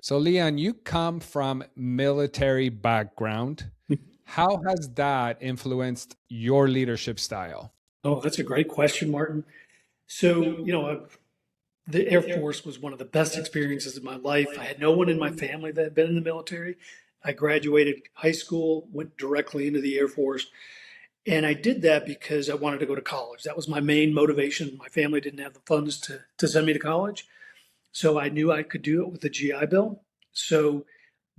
So, Leon, you come from military background. How has that influenced your leadership style? Oh, that's a great question, Martin. So, the Air Force was one of the best experiences of my life. I had no one in my family that had been in the military. I graduated high school, went directly into the Air Force, and I did that because I wanted to go to college. That was my main motivation. My family didn't have the funds to send me to college. So I knew I could do it with the GI Bill. So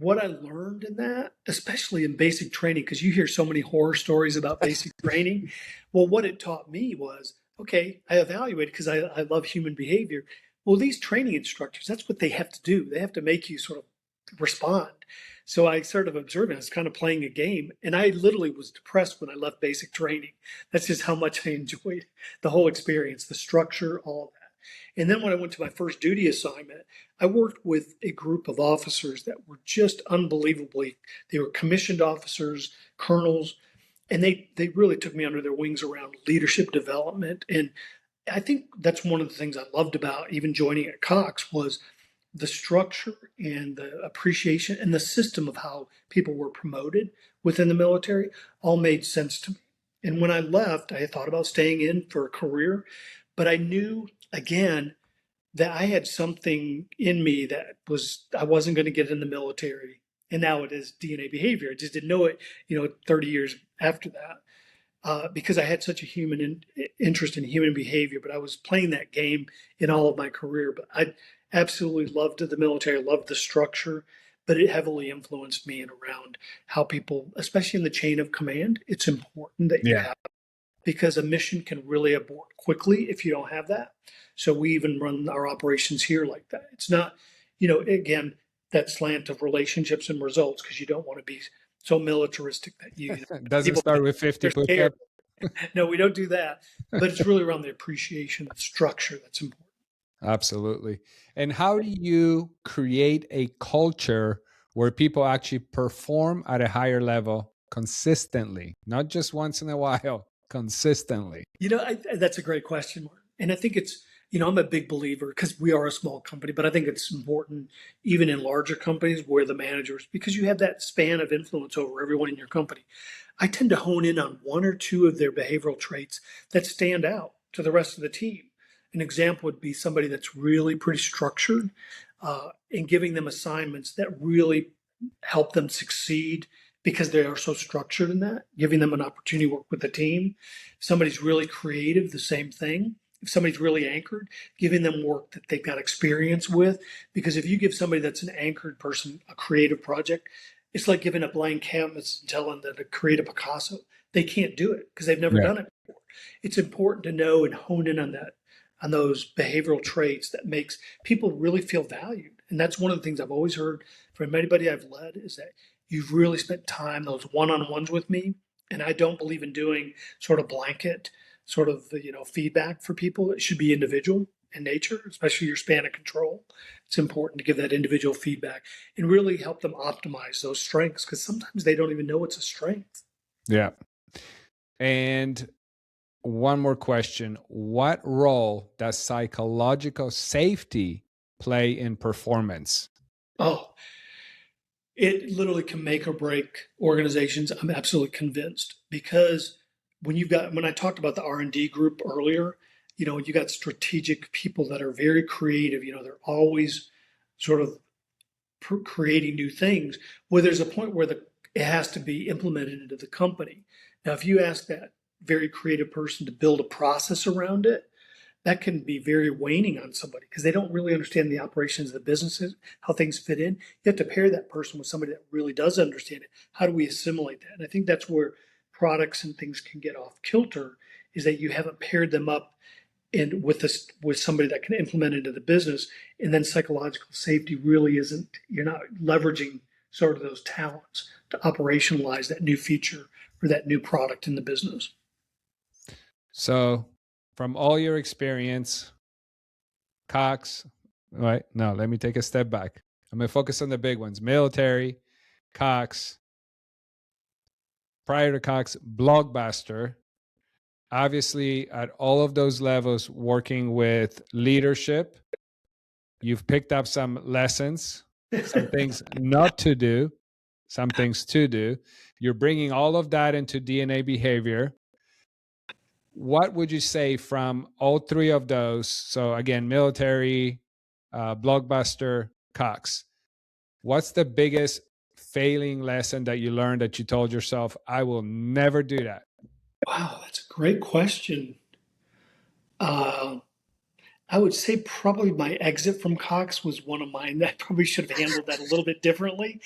what I learned in that, especially in basic training, because you hear so many horror stories about basic training. Well, what it taught me was, okay, I evaluated because I love human behavior. Well, these training instructors, that's what they have to do. They have to make you sort of respond. So I started observing, I was kind of playing a game, and I literally was depressed when I left basic training. That's just how much I enjoyed the whole experience, the structure, all of that. And then when I went to my first duty assignment, I worked with a group of officers that were just unbelievably, they were commissioned officers, colonels, and they really took me under their wings around leadership development. And I think that's one of the things I loved about even joining at Cox was the structure and the appreciation and the system of how people were promoted within the military all made sense to me. And when I left, I thought about staying in for a career, but I knew again that I had something in me that was I wasn't going to get in the military. And now it is DNA behavior. I just didn't know it, 30 years after that, because I had such a interest in human behavior. But I was playing that game in all of my career. But I absolutely loved the military, loved the structure, but it heavily influenced me and around how people, especially in the chain of command, it's important that you Yeah. have because a mission can really abort quickly if you don't have that. So we even run our operations here like that. It's not, again, that slant of relationships and results because you don't want to be so militaristic that Doesn't people start with 50 are scared. push-ups. No, we don't do that. But it's really around the appreciation, the structure that's important. Absolutely. And how do you create a culture where people actually perform at a higher level consistently, not just once in a while, consistently? That's a great question, Mark. And I think it's, I'm a big believer because we are a small company, but I think it's important even in larger companies where the managers, because you have that span of influence over everyone in your company. I tend to hone in on one or two of their behavioral traits that stand out to the rest of the team. An example would be somebody that's really pretty structured and giving them assignments that really help them succeed because they are so structured in that, giving them an opportunity to work with the team. If somebody's really creative, the same thing. If somebody's really anchored, giving them work that they've got experience with. Because if you give somebody that's an anchored person a creative project, it's like giving a blank canvas and telling them to create a Picasso. They can't do it because they've never Yeah. done it before. It's important to know and hone in on that, on those behavioral traits that makes people really feel valued. And that's one of the things I've always heard from anybody I've led is that you've really spent time, those one-on-ones with me. And I don't believe in doing sort of blanket sort of, feedback for people. It should be individual in nature, especially your span of control. It's important to give that individual feedback and really help them optimize those strengths because sometimes they don't even know it's a strength. Yeah. And one more question. What role does psychological safety play in performance? Oh, it literally can make or break organizations. I'm absolutely convinced because when I talked about the R&D group earlier, you got strategic people that are very creative. They're always sort of creating new things. Well, there's a point where it has to be implemented into the company. Now, if you ask that very creative person to build a process around it, that can be very waning on somebody because they don't really understand the operations of the businesses, how things fit in. You have to pair that person with somebody that really does understand it. How do we assimilate that? And I think that's where products and things can get off kilter is that you haven't paired them up and with somebody that can implement it into the business. And then psychological safety really isn't, you're not leveraging sort of those talents to operationalize that new feature or that new product in the business. So, from all your experience, Cox, right? No, let me take a step back. I'm going to focus on the big ones: military, Cox, prior to Cox, Blockbuster. Obviously, at all of those levels, working with leadership, you've picked up some lessons some things not to do, some things to do. You're bringing all of that into DNA behavior. What would you say from all three of those? So, again, military, blockbuster, Cox. What's the biggest failing lesson that you learned that you told yourself, I will never do that? Wow, that's a great question. Uh, I would say probably my exit from Cox was one of mine. I probably should have handled that a little bit differently.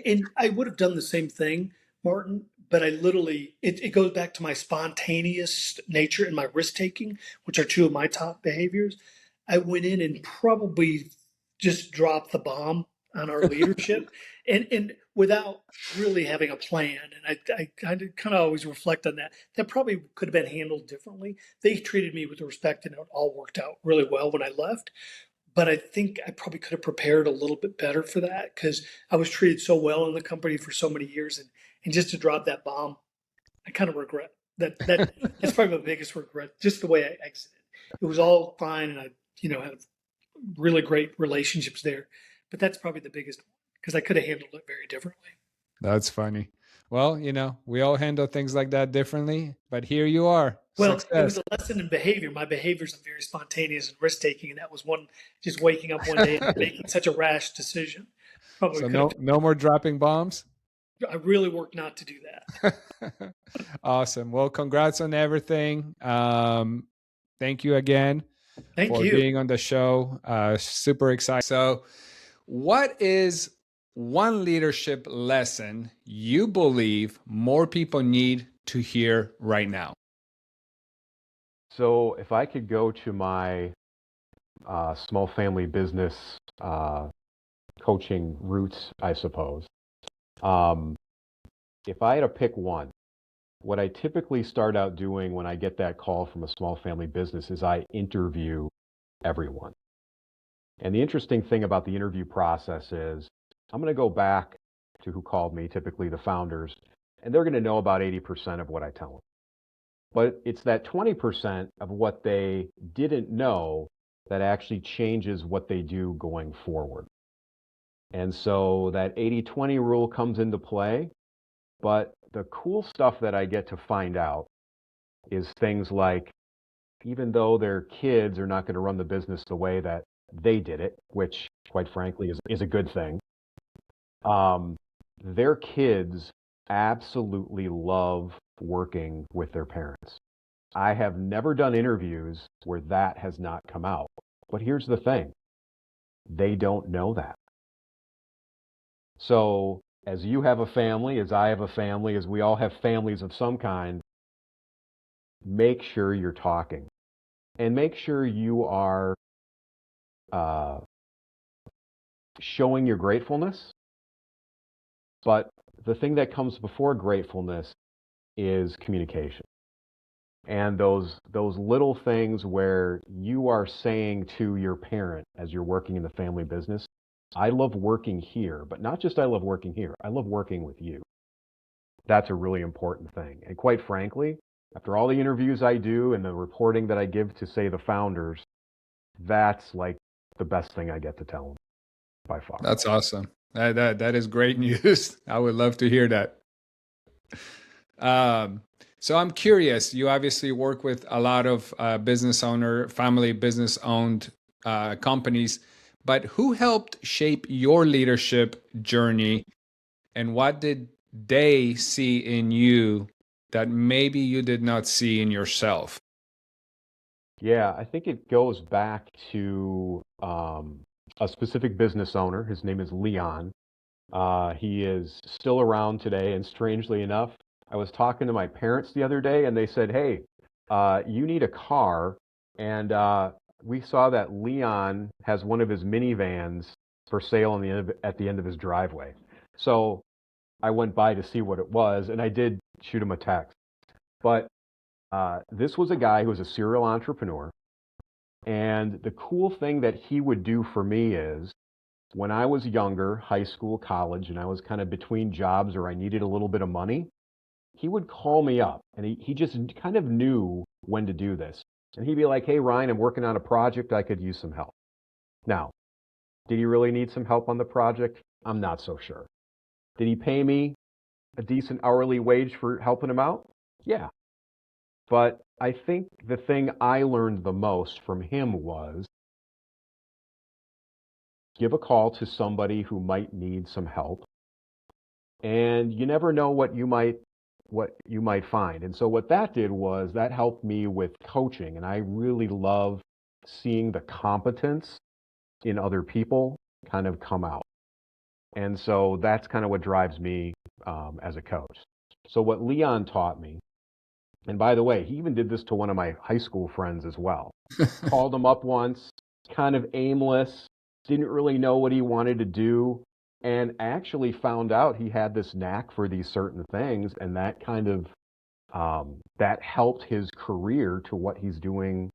And I would have done the same thing, Martin, but I literally, it goes back to my spontaneous nature and my risk taking, which are two of my top behaviors. I went in and probably just dropped the bomb on our leadership and without really having a plan. And I kind of always reflect on that. That probably could have been handled differently. They treated me with respect and it all worked out really well when I left. But I think I probably could have prepared a little bit better for that because I was treated so well in the company for so many years. And just to drop that bomb, I kind of regret that's probably my biggest regret, just the way I exited. It was all fine and I, had really great relationships there. But that's probably the biggest one because I could have handled it very differently. That's funny. Well, we all handle things like that differently, but here you are, Well, it success. was a lesson in behavior. My behaviors are very spontaneous and risk taking, and that was one just waking up one day and making such a rash decision. Probably So could have. no more dropping bombs. I really worked not to do that. Awesome. Well, congrats on everything. Thank you again Thank for you. being on the show. Super excited. So, what is one leadership lesson you believe more people need to hear right now? So if I could go to my small family business coaching roots, I suppose, um, if I had to pick one, what I typically start out doing when I get that call from a small family business is I interview everyone. And the interesting thing about the interview process is I'm going to go back to who called me, typically the founders, and they're going to know about 80% of what I tell them. But it's that 20% of what they didn't know that actually changes what they do going forward. And so that 80-20 rule comes into play. But the cool stuff that I get to find out is things like, even though their kids are not going to run the business the way that they did it, which quite frankly is a good thing, um, their kids absolutely love working with their parents. I have never done interviews where that has not come out. But here's the thing, they don't know that. So as you have a family, as I have a family, as we all have families of some kind, make sure you're talking and make sure you are uh, showing your gratefulness. But the thing that comes before gratefulness is communication. And those little things where you are saying to your parent as you're working in the family business, I love working here, but not just I love working here, I love working with you. That's a really important thing. And quite frankly, after all the interviews I do and the reporting that I give to, say, the founders, that's like the best thing I get to tell them by far. That's awesome. That is great news. I would love to hear that. So I'm curious. You obviously work with a lot of family business owned companies, but who helped shape your leadership journey, and what did they see in you that maybe you did not see in yourself? Yeah, I think it goes back to a specific business owner. His name is Leon. He is still around today, and strangely enough, I was talking to my parents the other day, and they said, "Hey, you need a car," and we saw that Leon has one of his minivans for sale at the end of his driveway. So I went by to see what it was, and I did shoot him a text. But this was a guy who was a serial entrepreneur, and the cool thing that he would do for me is when I was younger, high school, college, and I was kind of between jobs or I needed a little bit of money, he would call me up and he just kind of knew when to do this. And he'd be like, "Hey, Ryan, I'm working on a project. I could use some help." Now, Did he really need some help on the project? I'm not so sure. Did he pay me a decent hourly wage for helping him out? Yeah. But I think the thing I learned the most from him was give a call to somebody who might need some help, and you never know what you might find. And so what that did was that helped me with coaching, and I really love seeing the competence in other people kind of come out. And so that's kind of what drives me as a coach. So what Leon taught me, and by the way, he even did this to one of my high school friends as well. Called him up once, kind of aimless, didn't really know what he wanted to do, and actually found out he had this knack for these certain things, and that kind of that helped his career to what he's doing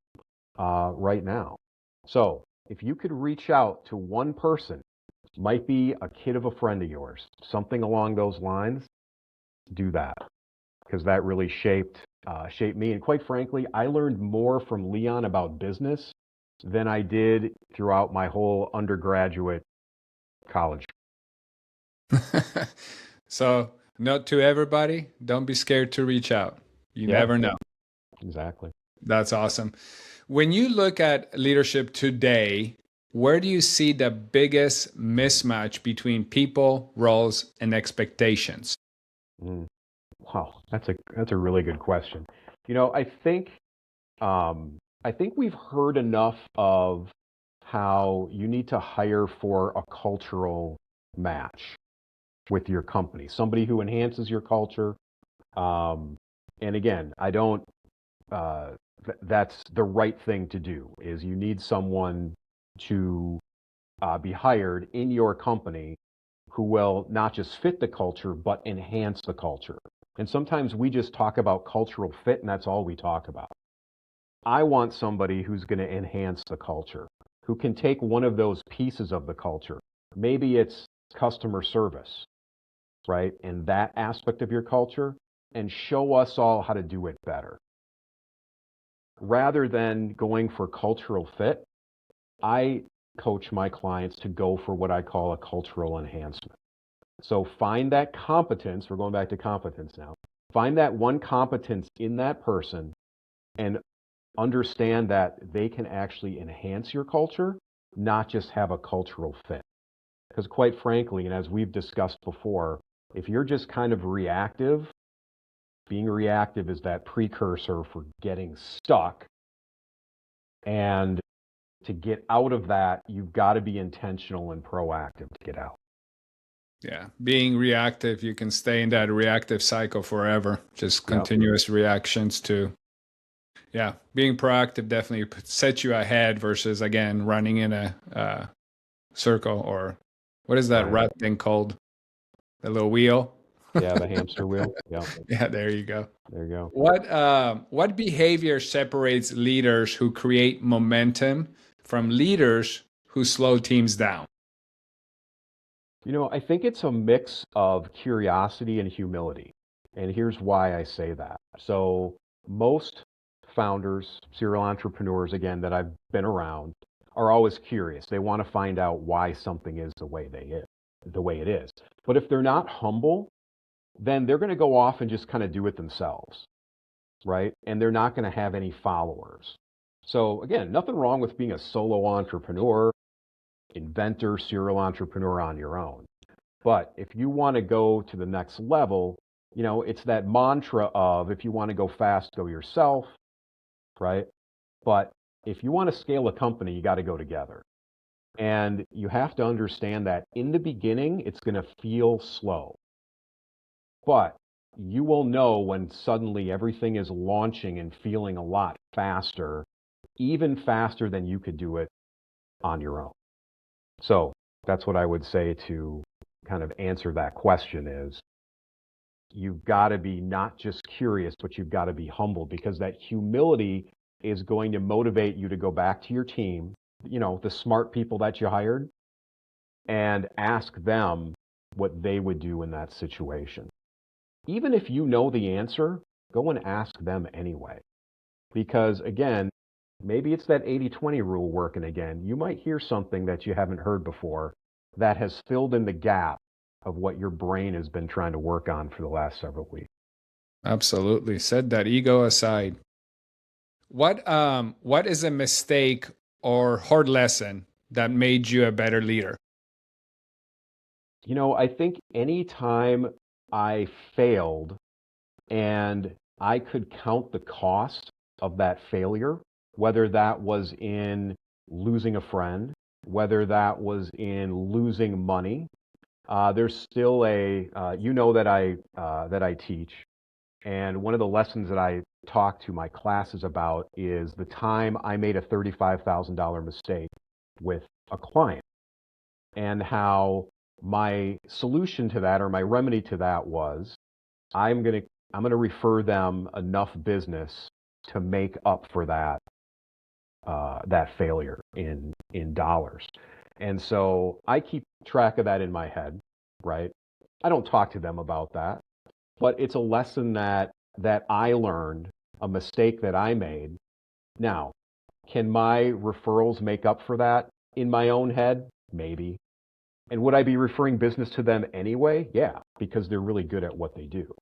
right now. So if you could reach out to one person, might be a kid of a friend of yours, something along those lines, do that, because that really shaped me. And quite frankly, I learned more from Leon about business than I did throughout my whole undergraduate college. So, note to everybody, don't be scared to reach out. You Yeah, never know. exactly. That's awesome. When you look at leadership today, where do you see the biggest mismatch between people, roles, and expectations? Mm. Wow, that's a really good question. You know, I think we've heard enough of how you need to hire for a cultural match with your company, somebody who enhances your culture. And again, I don't. That's the right thing to do. Is you need someone to be hired in your company who will not just fit the culture but enhance the culture. And sometimes we just talk about cultural fit, and that's all we talk about. I want somebody who's going to enhance the culture, who can take one of those pieces of the culture. Maybe it's customer service, right? And that aspect of your culture, and show us all how to do it better. Rather than going for cultural fit, I coach my clients to go for what I call a cultural enhancement. So find that competence. We're going back to competence now. Find that one competence in that person and understand that they can actually enhance your culture, not just have a cultural fit. Because quite frankly, and as we've discussed before, if you're just kind of reactive, being reactive is that precursor for getting stuck. And to get out of that, you've got to be intentional and proactive to get out. Yeah, being reactive, you can stay in that reactive cycle forever, just Yep. continuous reactions to, yeah, being proactive definitely sets you ahead versus, again, running in a circle, or what is that Right. rat thing called? The little wheel? Yeah, the hamster wheel. Yeah, Yeah, there you go. there you go. What behavior separates leaders who create momentum from leaders who slow teams down? You know, I think it's a mix of curiosity and humility. And here's why I say that. So, most founders, serial entrepreneurs, again, that I've been around, are always curious. They want to find out why something is the way it is. But if they're not humble, then they're going to go off and just kind of do it themselves, right? And they're not going to have any followers. So, again, nothing wrong with being a solo entrepreneur, inventor, serial entrepreneur on your own. But if you want to go to the next level, you know, it's that mantra of if you want to go fast, go yourself, right? But if you want to scale a company, you got to go together. And you have to understand that in the beginning, it's going to feel slow. But you will know when suddenly everything is launching and feeling a lot faster, even faster than you could do it on your own. So that's what I would say to kind of answer that question is you've got to be not just curious, but you've got to be humble, because that humility is going to motivate you to go back to your team, you know, the smart people that you hired, and ask them what they would do in that situation. Even if you know the answer, go and ask them anyway. Because again, Maybe it's that 80/20 rule working again. You might hear something that you haven't heard before that has filled in the gap of what your brain has been trying to work on for the last several weeks. Absolutely. Set that ego aside. What is a mistake or hard lesson that made you a better leader? I think anytime I failed and I could count the cost of that failure, whether that was in losing a friend, whether that was in losing money. There's still that I teach, and one of the lessons that I talk to my classes about is the time I made a $35,000 mistake with a client, and how my solution to that, or my remedy to that, was I'm gonna I'm gonna refer them enough business to make up for that failure in dollars. And so I keep track of that in my head, right? I don't talk to them about that, but it's a lesson that I learned, a mistake that I made. Now, can my referrals make up for that in my own head? Maybe. And would I be referring business to them anyway? Yeah, because they're really good at what they do.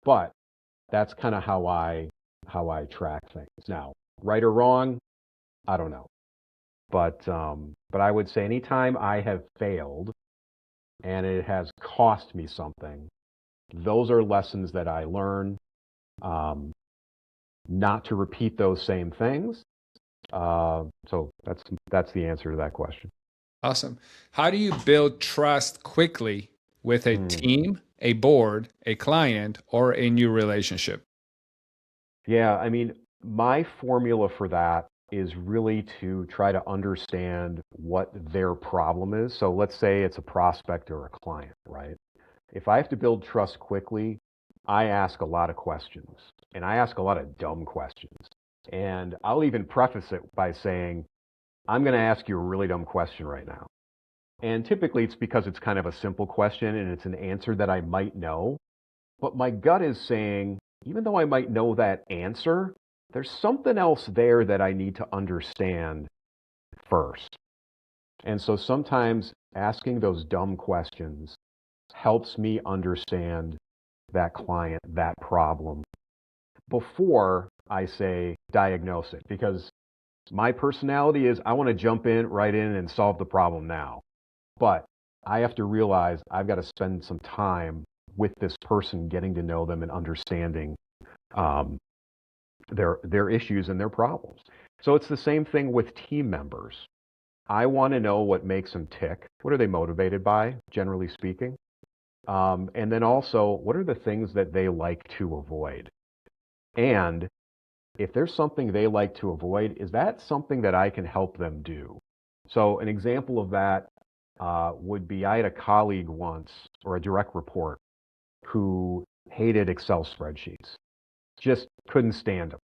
But that's kind of how I track things. Now, right or wrong, I don't know. But I would say anytime I have failed and it has cost me something, those are lessons that I learn, um, not to repeat those same things. So that's the answer to that question. Awesome. How do you build trust quickly with a Hmm. team, a board, a client, or a new relationship? Yeah, I mean, my formula for that is really to try to understand what their problem is. So let's say it's a prospect or a client, right? If I have to build trust quickly, I ask a lot of questions, and I ask a lot of dumb questions. And I'll even preface it by saying, I'm going to ask you a really dumb question right now. And typically it's because it's kind of a simple question and it's an answer that I might know. But my gut is saying, even though I might know that answer, there's something else there that I need to understand first. And so sometimes asking those dumb questions helps me understand that client, that problem, before I say diagnose it. Because my personality is I want to jump in right in and solve the problem now. But I have to realize I've got to spend some time with this person, getting to know them and understanding um, their issues and their problems. So it's the same thing with team members. I want to know what makes them tick. What are they motivated by, generally speaking? And then also, what are the things that they like to avoid? And if there's something they like to avoid, is that something that I can help them do? So an example of that would be I had a colleague once, or a direct report, who hated Excel spreadsheets, just couldn't stand them.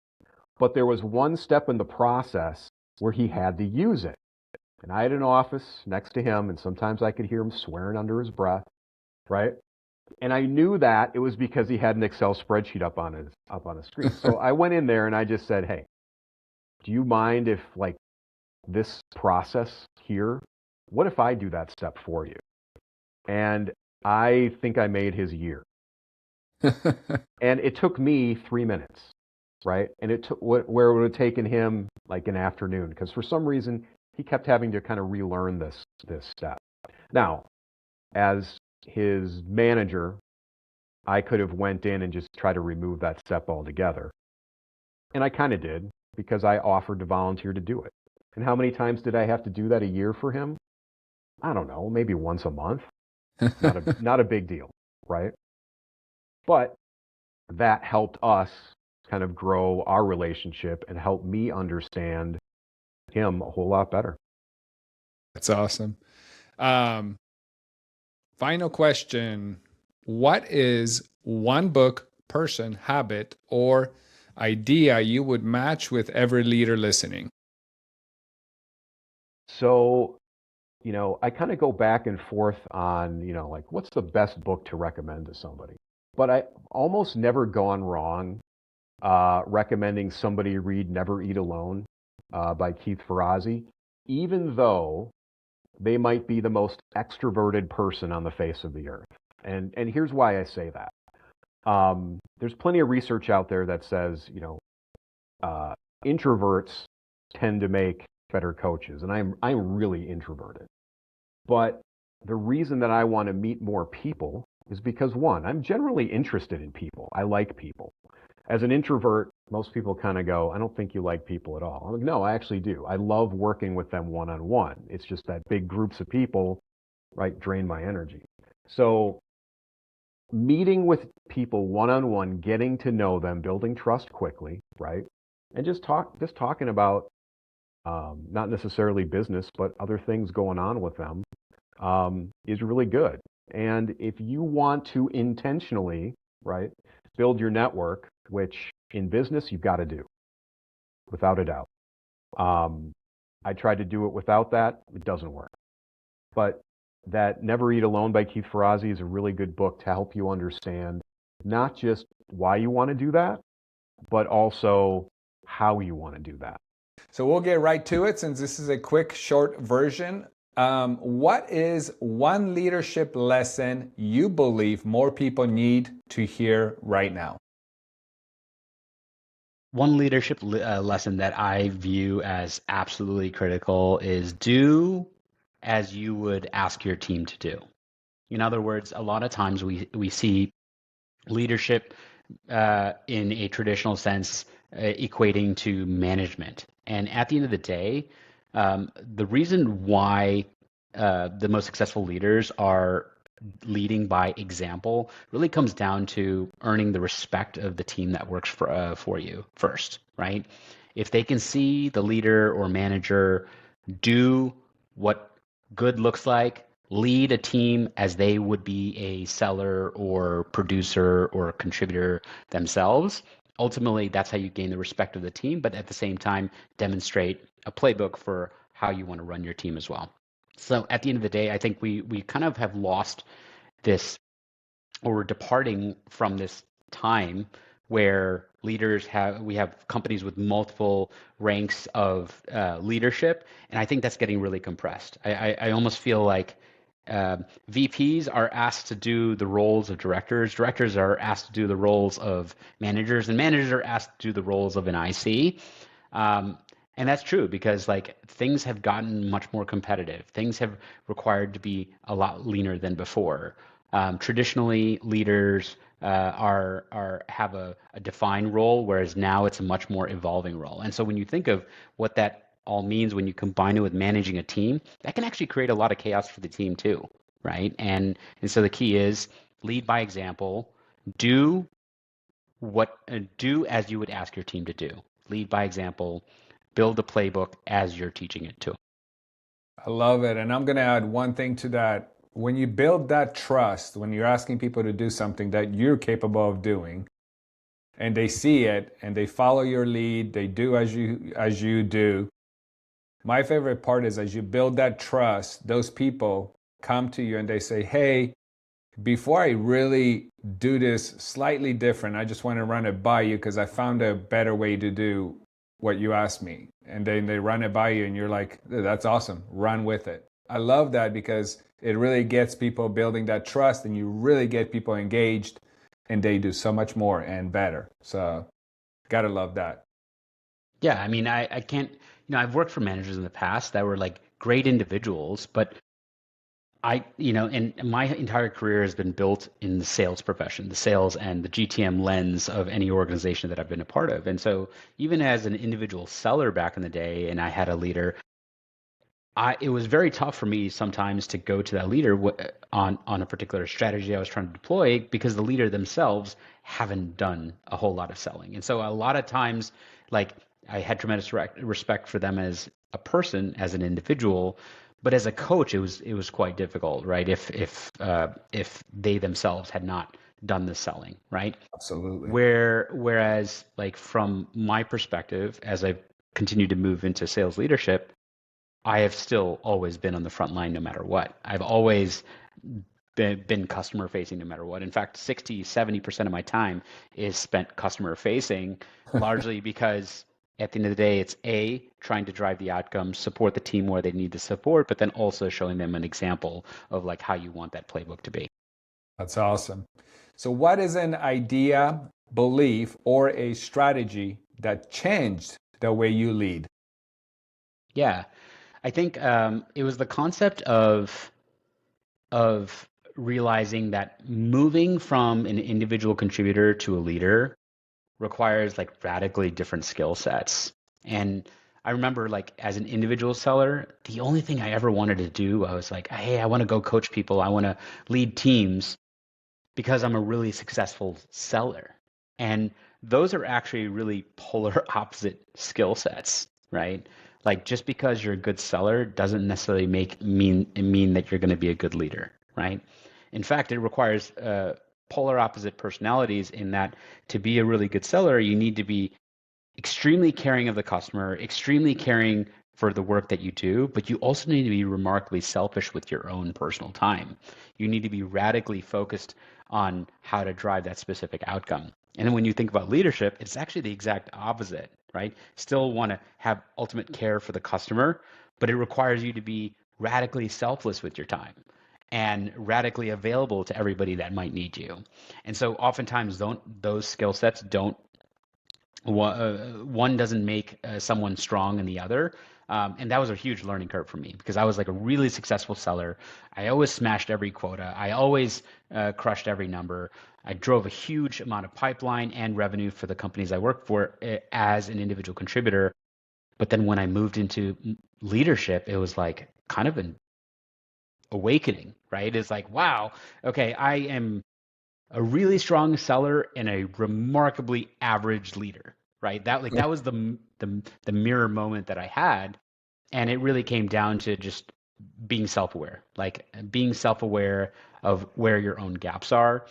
But there was one step in the process where he had to use it. And I had an office next to him, and sometimes I could hear him swearing under his breath, right? And I knew that it was because he had an Excel spreadsheet up on his screen. So I went in there and I just said, "Hey, do you mind if, like, this process here, what if I do that step for you?" And I think I made his year. And it took me 3 minutes, right? And it took where it would have taken him like an afternoon, because for some reason he kept having to kind of relearn this step. Now, as his manager, I could have went in and just tried to remove that step altogether. And I kind of did, because I offered to volunteer to do it. And how many times did I have to do that a year for him? I don't know, maybe once a month. Not a big deal, right? But that helped us kind of grow our relationship and help me understand him a whole lot better. That's awesome. Um, Final question. What is one book, person, habit, or idea you would match with every leader listening? So, I kind of go back and forth on, like, what's the best book to recommend to somebody? But I almost never gone wrong recommending somebody read Never Eat Alone. by Keith Ferrazzi, even though they might be the most extroverted person on the face of the earth. And here's why I say that. There's plenty of research out there that says, introverts tend to make better coaches, and I'm really introverted. But the reason that I want to meet more people is because, one, I'm generally interested in people. I like people. As an introvert, most people kind of go, I don't think you like people at all. I'm like, no, I actually do. I love working with them one-on-one. It's just that big groups of people, right, drain my energy. So meeting with people one-on-one, getting to know them, building trust quickly, right? And just talking about not necessarily business, but other things going on with them is really good. And if you want to intentionally, right, build your network, which in business you've got to do, without a doubt. I tried to do it without that. It doesn't work. But that Never Eat Alone by Keith Ferrazzi is a really good book to help you understand not just why you want to do that, but also how you want to do that. So we'll get right to it since this is a quick, short version. What is one leadership lesson you believe more people need to hear right now? One leadership lesson that I view as absolutely critical is do as you would ask your team to do. In other words, a lot of times we see leadership in a traditional sense equating to management. And at the end of the day, the reason why the most successful leaders are leading by example really comes down to earning the respect of the team that works for you first, right? If they can see the leader or manager do what good looks like, lead a team as they would be a seller or producer or contributor themselves, ultimately that's how you gain the respect of the team, but at the same time demonstrate a playbook for how you want to run your team as well. So at the end of the day, I think we kind of have lost this, or we're departing from this time where we have companies with multiple ranks of leadership, and I think that's getting really compressed. I almost feel like VPs are asked to do the roles of directors, directors are asked to do the roles of managers, and managers are asked to do the roles of an IC. And that's true because like things have gotten much more competitive. Things have required to be a lot leaner than before. Traditionally, leaders have a defined role, whereas now it's a much more evolving role. And so when you think of what that all means when you combine it with managing a team, that can actually create a lot of chaos for the team too, right? And so the key is lead by example. Do as you would ask your team to do. Lead by example. Build the playbook as you're teaching it to. I love it. And I'm going to add one thing to that. When you build that trust, when you're asking people to do something that you're capable of doing, and they see it and they follow your lead, they do as you do. My favorite part is as you build that trust, those people come to you and they say, hey, before I really do this slightly different, I just want to run it by you because I found a better way to do what you asked me. And then they run it by you and you're like, that's awesome, run with it. I love that because it really gets people building that trust and you really get people engaged and they do so much more and better. So gotta love that. Yeah, I mean, I can't, I've worked for managers in the past that were like great individuals, but and my entire career has been built in the sales profession, the sales and the GTM lens of any organization that I've been a part of. And so even as an individual seller back in the day, and I had a leader, it was very tough for me sometimes to go to that leader on a particular strategy I was trying to deploy because the leader themselves haven't done a whole lot of selling. And so a lot of times, like I had tremendous respect for them as a person, as an individual, but as a coach, it was quite difficult, right? If they themselves had not done the selling, right? Absolutely. Whereas like from my perspective, as I've continued to move into sales leadership, I have still always been on the front line no matter what. I've always been customer facing no matter what. In fact, 60, 70% of my time is spent customer facing, largely because At the end of the day, it's A, trying to drive the outcomes, support the team where they need the support, but then also showing them an example of like how you want that playbook to be. That's awesome. So, what is an idea, belief, or a strategy that changed the way you lead? Yeah, I think it was the concept of realizing that moving from an individual contributor to a leader requires like radically different skill sets. And I remember like as an individual seller, the only thing I ever wanted to do, I was like, hey, I want to go coach people. I want to lead teams because I'm a really successful seller. And those are actually really polar opposite skill sets, right? Like just because you're a good seller doesn't necessarily mean that you're going to be a good leader, right? In fact, it requires polar opposite personalities in that to be a really good seller, you need to be extremely caring of the customer, extremely caring for the work that you do, but you also need to be remarkably selfish with your own personal time. You need to be radically focused on how to drive that specific outcome. And then when you think about leadership, it's actually the exact opposite, right? Still want to have ultimate care for the customer, but it requires you to be radically selfless with your time and radically available to everybody that might need you. And so oftentimes those skill sets don't one doesn't make someone strong in the other. And that was a huge learning curve for me because I was like a really successful seller. I always smashed every quota. I always crushed every number. I drove a huge amount of pipeline and revenue for the companies I worked for as an individual contributor. But then when I moved into leadership, it was like kind of an awakening, right? It's like, wow, okay, I am a really strong seller and a remarkably average leader, right? That was the mirror moment that I had, and it really came down to just being self-aware, like being self-aware of where your own gaps are,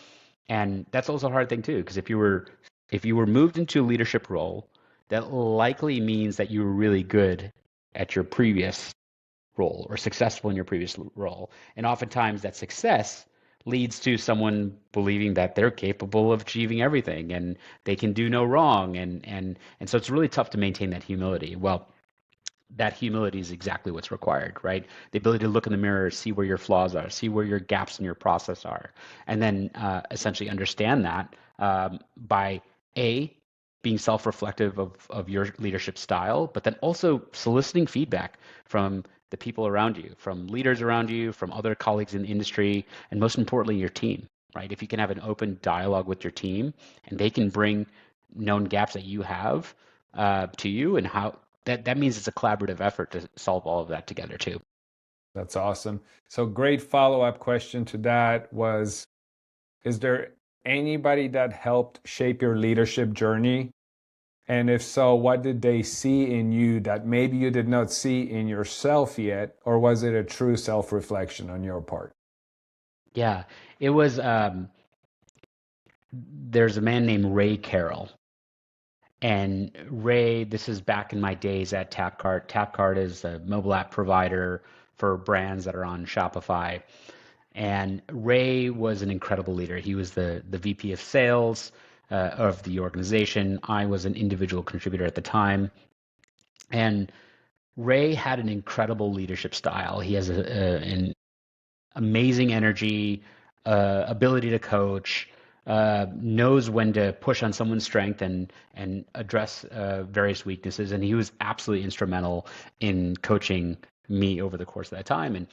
and that's also a hard thing too, because if you were moved into a leadership role, that likely means that you were really good at your previous role or successful in your previous role. And oftentimes that success leads to someone believing that they're capable of achieving everything and they can do no wrong. And so it's really tough to maintain that humility. Well, that humility is exactly what's required, right? The ability to look in the mirror, see where your flaws are, see where your gaps in your process are, and then essentially understand that by A, being self-reflective of your leadership style, but then also soliciting feedback from the people around you, from leaders around you, from other colleagues in the industry, and most importantly, your team, right? If you can have an open dialogue with your team and they can bring known gaps that you have to you and how that means it's a collaborative effort to solve all of that together too. That's awesome. So, great follow up question to that was: is there anybody that helped shape your leadership journey? And if so, what did they see in you that maybe you did not see in yourself yet? Or was it a true self reflection on your part? Yeah, it was. There's a man named Ray Carroll, and Ray. This is back in my days at Tapcart. Tapcart is a mobile app provider for brands that are on Shopify. And Ray was an incredible leader. He was the VP of sales of the organization. I was an individual contributor at the time. And Ray had an incredible leadership style. He has an amazing energy, ability to coach, knows when to push on someone's strength and address various weaknesses. And he was absolutely instrumental in coaching me over the course of that time. And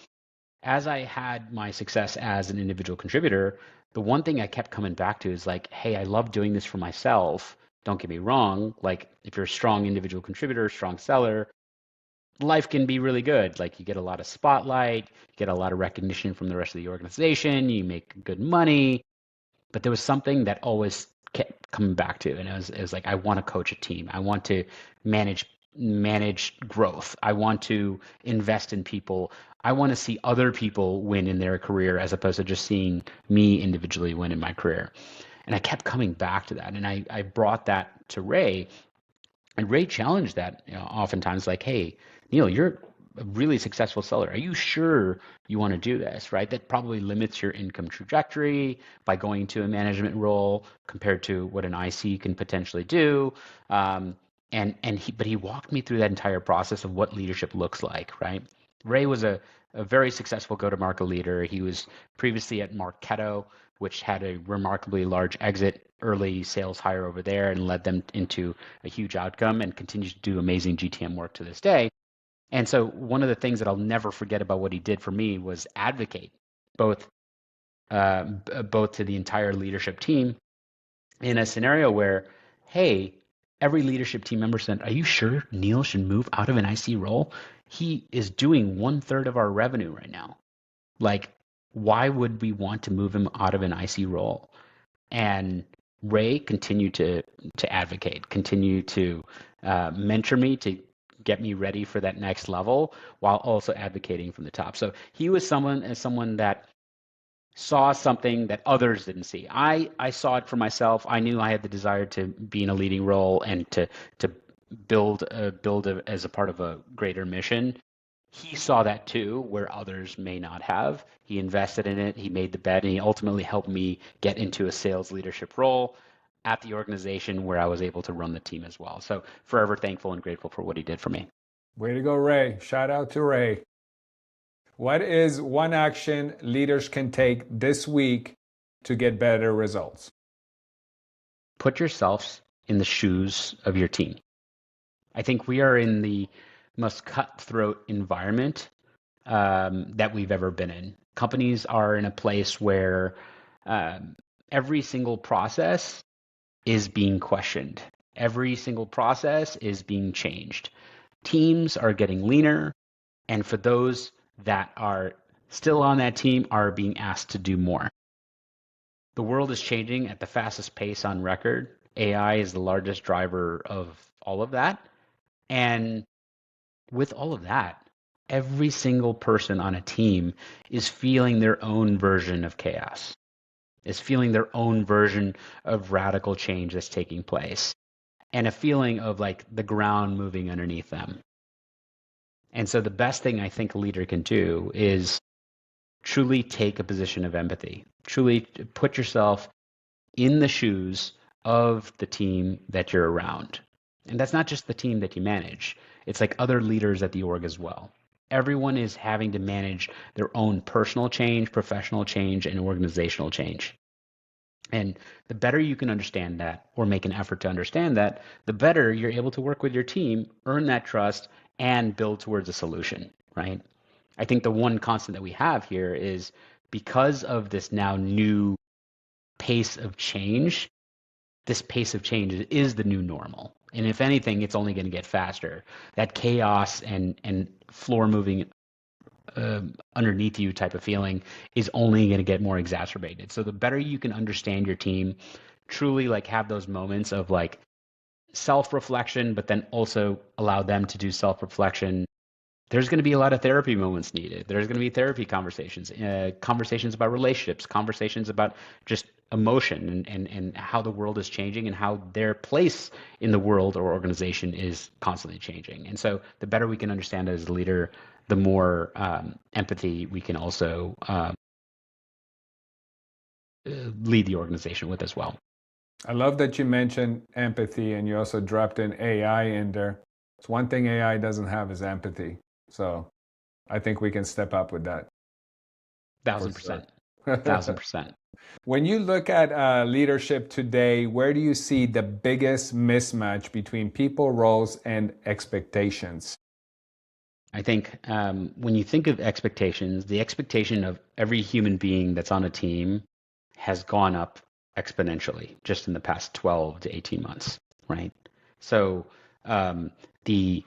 as I had my success as an individual contributor, the one thing I kept coming back to is like, hey, I love doing this for myself. Don't get me wrong. Like, if you're a strong individual contributor, strong seller, life can be really good. Like, you get a lot of spotlight, you get a lot of recognition from the rest of the organization, you make good money. But there was something that always kept coming back to, and it was like, I want to coach a team. I want to manage growth. I want to invest in people. I want to see other people win in their career as opposed to just seeing me individually win in my career. And I kept coming back to that. And I brought that to Ray. And Ray challenged that, oftentimes like, hey, Neil, you're a really successful seller. Are you sure you want to do this, right? That probably limits your income trajectory by going to a management role compared to what an IC can potentially do. But he walked me through that entire process of what leadership looks like, right? Ray was a very successful go-to-market leader. He was previously at Marketo, which had a remarkably large exit early sales hire over there and led them into a huge outcome, and continues to do amazing GTM work to this day. And so one of the things that I'll never forget about what he did for me was advocate both both to the entire leadership team in a scenario where, hey, every leadership team member said, are you sure Neil should move out of an IC role? He is doing 1/3 of our revenue right now. Like, why would we want to move him out of an IC role? And Ray continued to advocate, continue to mentor me to get me ready for that next level, while also advocating from the top. So he was someone that saw something that others didn't see. I saw it for myself. I knew I had the desire to be in a leading role and to build as a part of a greater mission. He saw that too, where others may not have. He invested in it, he made the bet, and he ultimately helped me get into a sales leadership role at the organization where I was able to run the team as well. So forever thankful and grateful for what he did for me. Way to go, Ray. Shout out to Ray. What is one action leaders can take this week to get better results? Put yourselves in the shoes of your team. I think we are in the most cutthroat environment that we've ever been in. Companies are in a place where every single process is being questioned. Every single process is being changed. Teams are getting leaner, and for those that are still on that team are being asked to do more. The world is changing at the fastest pace on record. AI is the largest driver of all of that. And with all of that, every single person on a team is feeling their own version of chaos, is feeling their own version of radical change that's taking place, and a feeling of like the ground moving underneath them. And so the best thing I think a leader can do is truly take a position of empathy, truly put yourself in the shoes of the team that you're around. And that's not just the team that you manage. It's like other leaders at the org as well. Everyone is having to manage their own personal change, professional change, and organizational change. And the better you can understand that, or make an effort to understand that, the better you're able to work with your team, earn that trust, and build towards a solution, right? I think the one constant that we have here is, because of this now new pace of change, this pace of change is the new normal. And if anything, it's only going to get faster. That chaos and floor moving underneath you type of feeling is only going to get more exacerbated. So the better you can understand your team, truly like have those moments of like self-reflection, but then also allow them to do self-reflection. There's going to be a lot of therapy moments needed. There's going to be therapy conversations, conversations about relationships, conversations about just emotion and how the world is changing and how their place in the world or organization is constantly changing. And so the better we can understand it as a leader, the more empathy we can also lead the organization with as well. I love that you mentioned empathy and you also dropped in AI in there. It's one thing AI doesn't have is empathy. So I think we can step up with that. 1,000%. 1,000%. When you look at leadership today, where do you see the biggest mismatch between people, roles, and expectations? I think when you think of expectations, the expectation of every human being that's on a team has gone up exponentially just in the past 12 to 18 months, right? So the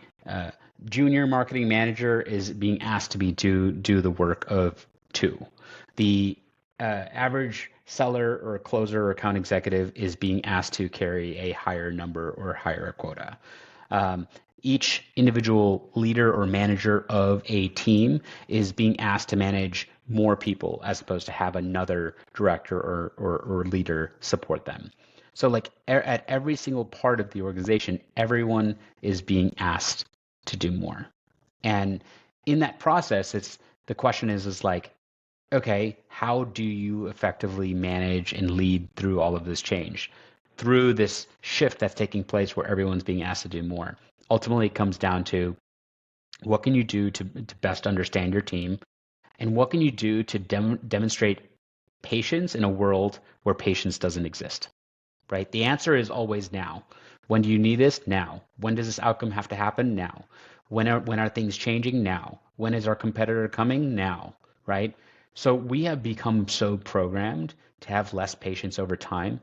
junior marketing manager is being asked to do the work of two. The average seller or closer or account executive is being asked to carry a higher number or higher quota. Each individual leader or manager of a team is being asked to manage more people as opposed to have another director or leader support them. So like at every single part of the organization, everyone is being asked to do more. And in that process, the question is like, okay, how do you effectively manage and lead through all of this change? through this shift that's taking place where everyone's being asked to do more. Ultimately, it comes down to what can you do to best understand your team, and what can you do to demonstrate patience in a world where patience doesn't exist, right? The answer is always now. When do you need this? Now. When does this outcome have to happen? Now. When are things changing? Now. When is our competitor coming? Now, right? So we have become so programmed to have less patience over time.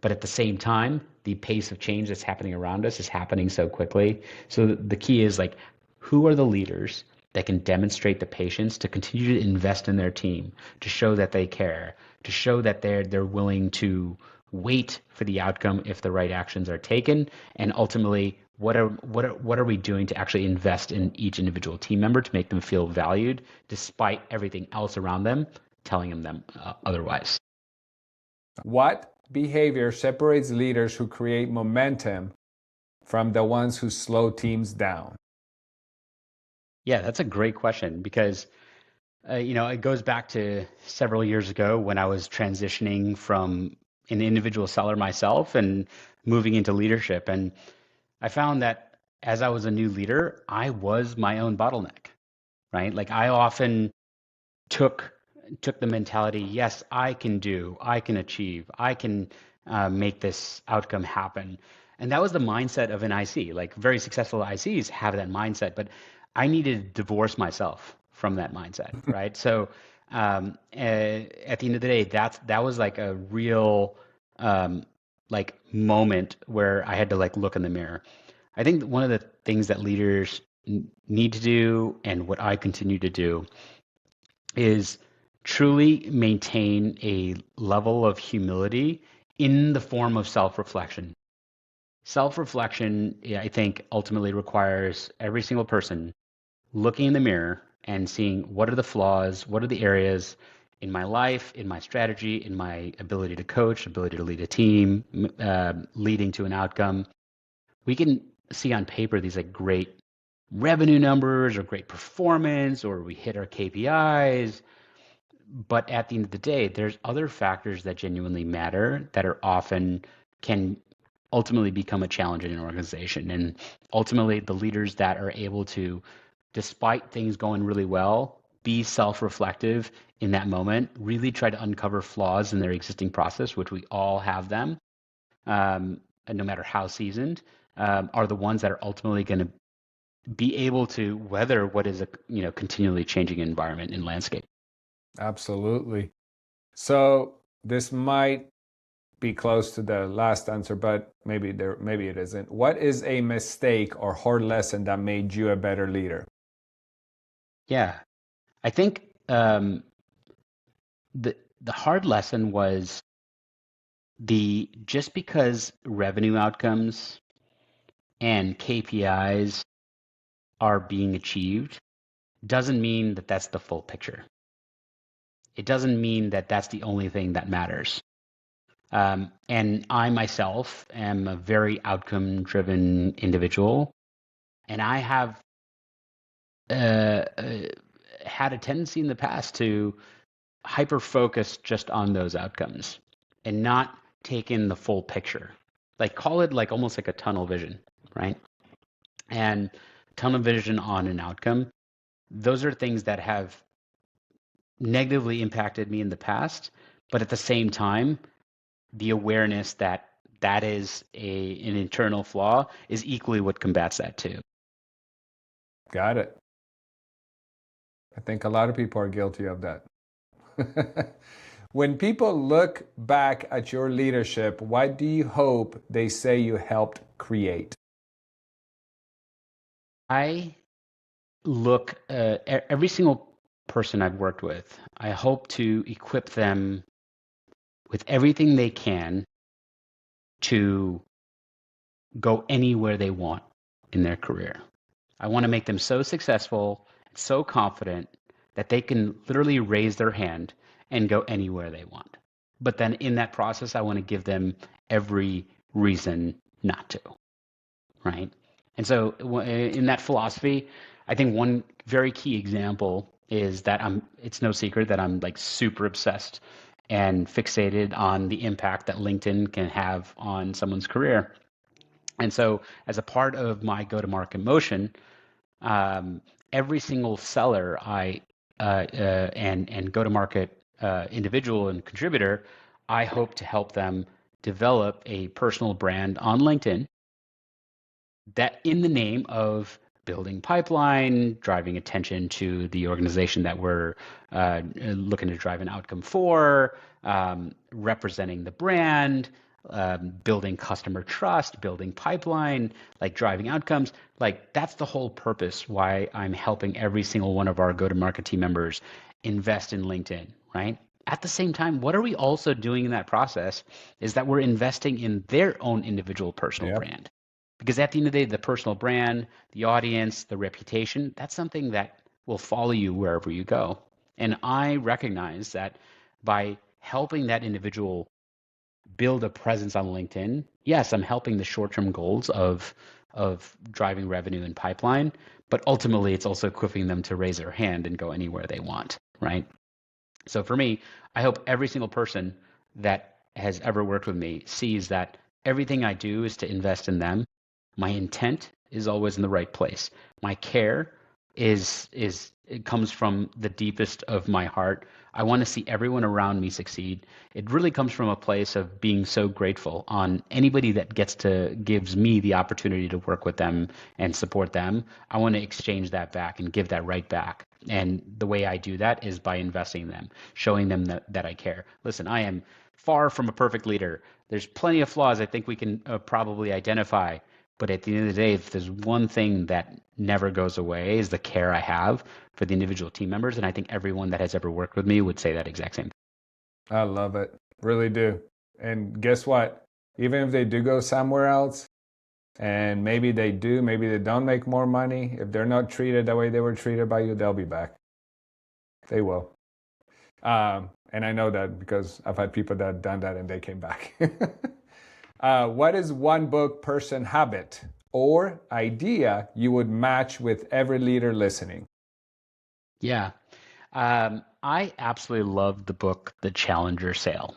But at the same time, the pace of change that's happening around us is happening so quickly. So the key is like, who are the leaders that can demonstrate the patience to continue to invest in their team, to show that they care, to show that they're willing to wait for the outcome if the right actions are taken, and ultimately what are we doing to actually invest in each individual team member to make them feel valued despite everything else around them telling them otherwise. What behavior separates leaders who create momentum from the ones who slow teams down? Yeah, that's a great question because it goes back to several years ago when I was transitioning from an individual seller myself and moving into leadership. And I found that as I was a new leader, I was my own bottleneck, right? Like I often took the mentality, yes, I can achieve, I can make this outcome happen. And that was the mindset of an IC. Like very successful ICs have that mindset, but I needed to divorce myself from that mindset, right? So at the end of the day, that was like a real like moment where I had to like look in the mirror. I think one of the things that leaders need to do, and what I continue to do, is truly maintain a level of humility in the form of self-reflection. Self-reflection, I think, ultimately requires every single person looking in the mirror and seeing what are the flaws, what are the areas in my life, in my strategy, in my ability to coach, ability to lead a team, leading to an outcome. We can see on paper these like great revenue numbers or great performance, or we hit our KPIs. But at the end of the day, there's other factors that genuinely matter that are often can ultimately become a challenge in an organization. And ultimately, the leaders that are able to, despite things going really well, be self-reflective in that moment, really try to uncover flaws in their existing process, which we all have them, and no matter how seasoned, are the ones that are ultimately going to be able to weather what is a continually changing environment and landscape. Absolutely. So this might be close to the last answer, but maybe it isn't. What is a mistake or hard lesson that made you a better leader? Yeah, I think the hard lesson was just because revenue outcomes and KPIs are being achieved doesn't mean that that's the full picture. It doesn't mean that that's the only thing that matters. And I myself am a very outcome-driven individual, and I have had a tendency in the past to hyper-focus just on those outcomes and not take in the full picture. Like call it like almost like a tunnel vision, right? And tunnel vision on an outcome, those are things that have negatively impacted me in the past, but at the same time, the awareness that that is an internal flaw is equally what combats that too. Got it. I think a lot of people are guilty of that. When people look back at your leadership, what do you hope they say you helped create? I look every single person I've worked with, I hope to equip them with everything they can to go anywhere they want in their career. I want to make them so successful, so confident that they can literally raise their hand and go anywhere they want. But then in that process, I want to give them every reason not to, right? And so in that philosophy, I think one very key example is that it's no secret that I'm like super obsessed and fixated on the impact that LinkedIn can have on someone's career. And so, as a part of my go-to-market motion, um, every single seller and go-to-market individual and contributor, I hope to help them develop a personal brand on LinkedIn that, in the name of building pipeline, driving attention to the organization that we're looking to drive an outcome for, representing the brand, building customer trust, building pipeline, like driving outcomes. Like that's the whole purpose why I'm helping every single one of our go-to-market team members invest in LinkedIn, right? At the same time, what are we also doing in that process is that we're investing in their own individual personal Yep. brand. Because at the end of the day, the personal brand, the audience, the reputation, that's something that will follow you wherever you go. And I recognize that by helping that individual build a presence on LinkedIn, yes, I'm helping the short-term goals of driving revenue and pipeline, but ultimately it's also equipping them to raise their hand and go anywhere they want, right? So for me, I hope every single person that has ever worked with me sees that everything I do is to invest in them. My intent is always in the right place. My care is it comes from the deepest of my heart. I want to see everyone around me succeed. It really comes from a place of being so grateful on anybody that gives me the opportunity to work with them and support them. I want to exchange that back and give that right back. And the way I do that is by investing in them, showing them that I care. Listen, I am far from a perfect leader. There's plenty of flaws I think we can probably identify. But at the end of the day, if there's one thing that never goes away is the care I have for the individual team members. And I think everyone that has ever worked with me would say that exact same thing. I love it. Really do. And guess what? Even if they do go somewhere else, and maybe they don't make more money, if they're not treated the way they were treated by you, they'll be back. They will. And I know that because I've had people that have done that and they came back. What is one book, person, habit, or idea you would match with every leader listening? Yeah. I absolutely love the book, The Challenger Sale.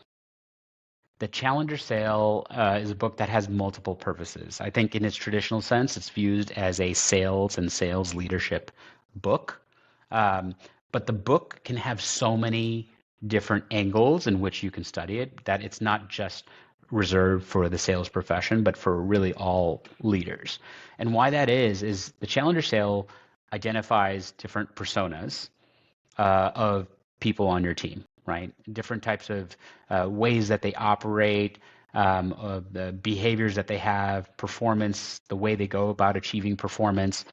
The Challenger Sale is a book that has multiple purposes. I think in its traditional sense, it's viewed as a sales and sales leadership book. But the book can have so many different angles in which you can study it that it's not just reserved for the sales profession, but for really all leaders. And why that is the Challenger Sale identifies different personas of people on your team, right? Different types of ways that they operate, of the behaviors that they have, performance, the way they go about achieving performance.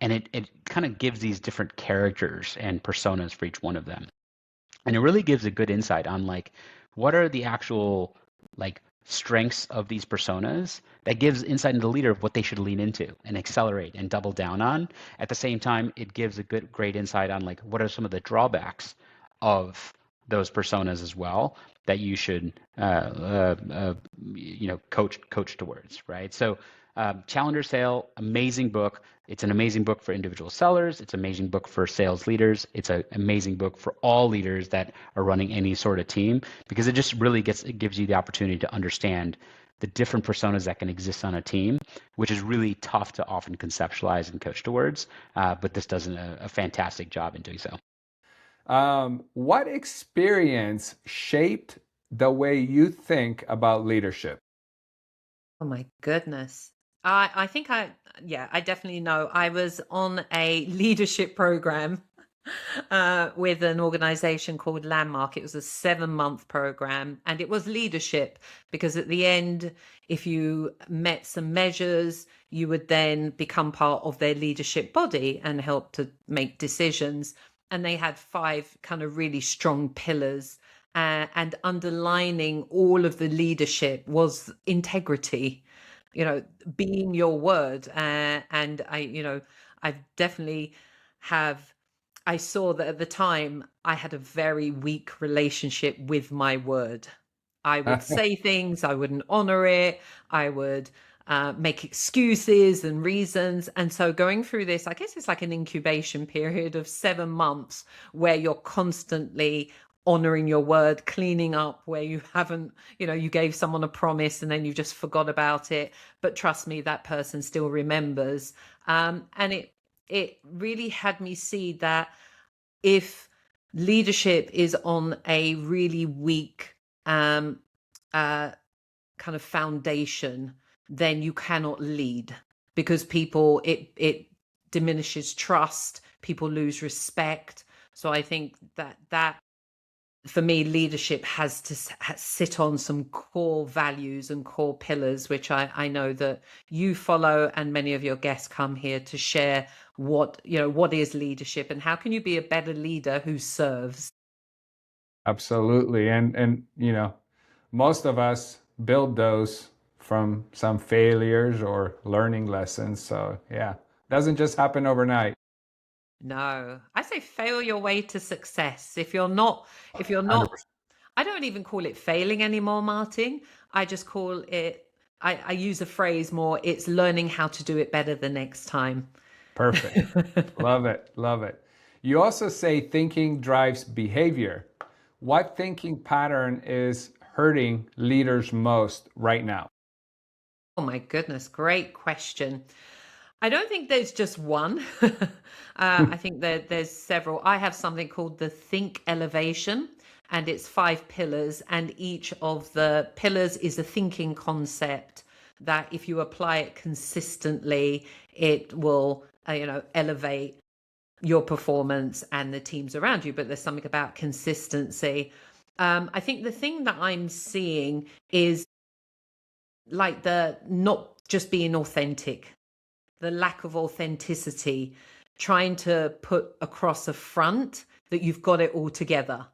And it kind of gives these different characters and personas for each one of them. And it really gives a good insight on like what are the actual like strengths of these personas that gives insight into the leader of what they should lean into and accelerate and double down on. At the same time, it gives a great insight on like what are some of the drawbacks of those personas as well that you should coach towards, right? So Challenger Sale, amazing book. It's an amazing book for individual sellers. It's an amazing book for sales leaders. It's an amazing book for all leaders that are running any sort of team because it just really gives you the opportunity to understand the different personas that can exist on a team, which is really tough to often conceptualize and coach towards. But this does a fantastic job in doing so. What experience shaped the way you think about leadership? Oh my goodness. I think I definitely know. I was on a leadership program with an organization called Landmark. It was a 7-month program and it was leadership because at the end, if you met some measures, you would then become part of their leadership body and help to make decisions. And they had 5 kind of really strong pillars. And underlining all of the leadership was integrity, being your word. And I definitely I saw that at the time I had a very weak relationship with my word. I would say things, I wouldn't honor it. I would make excuses and reasons. And so going through this, I guess it's like an incubation period of 7 months where you're constantly honoring your word, cleaning up where you haven't, you gave someone a promise and then you just forgot about it. But trust me, that person still remembers. And it really had me see that if leadership is on a really weak kind of foundation, then you cannot lead, because it diminishes trust, people lose respect. So I think that for me, leadership has to sit on some core values and core pillars, which I know that you follow, and many of your guests come here to share what is leadership and how can you be a better leader who serves. Absolutely. And most of us build those from some failures or learning lessons. So yeah, doesn't just happen overnight. No, I say fail your way to success. If you're not 100%. I don't even call it failing anymore, Martin. I just call it, I use a phrase more, it's learning how to do it better the next time. Perfect. Love it. Love it. You also say thinking drives behavior. What thinking pattern is hurting leaders most right now? Oh my goodness, great question. I don't think there's just one. I think that there's several. I have something called the Think Elevation, and it's 5 pillars, and each of the pillars is a thinking concept that if you apply it consistently, it will, elevate your performance and the teams around you. But there's something about consistency. I think the thing that I'm seeing is like the not just being authentic, the lack of authenticity, trying to put across a front that you've got it all together.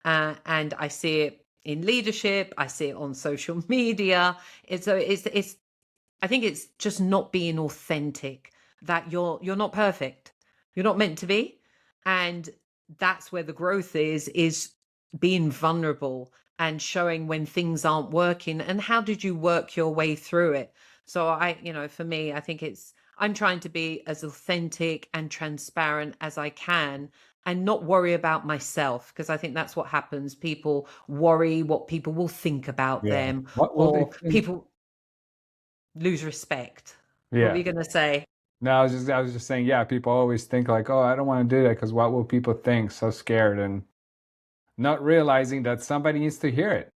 And I see it in leadership. I see it on social media. It's I think it's just not being authentic, that you're not perfect. You're not meant to be. And that's where the growth is being vulnerable and showing when things aren't working and how did you work your way through it. So for me, I think I'm trying to be as authentic and transparent as I can and not worry about myself, because I think that's what happens. People worry what people will think about Yeah. them, What will they or think? people lose respect. What were Yeah. you going to say? No, I was just saying, yeah, people always think like, oh, I don't want to do that because what will people think? So scared and not realizing that somebody needs to hear it.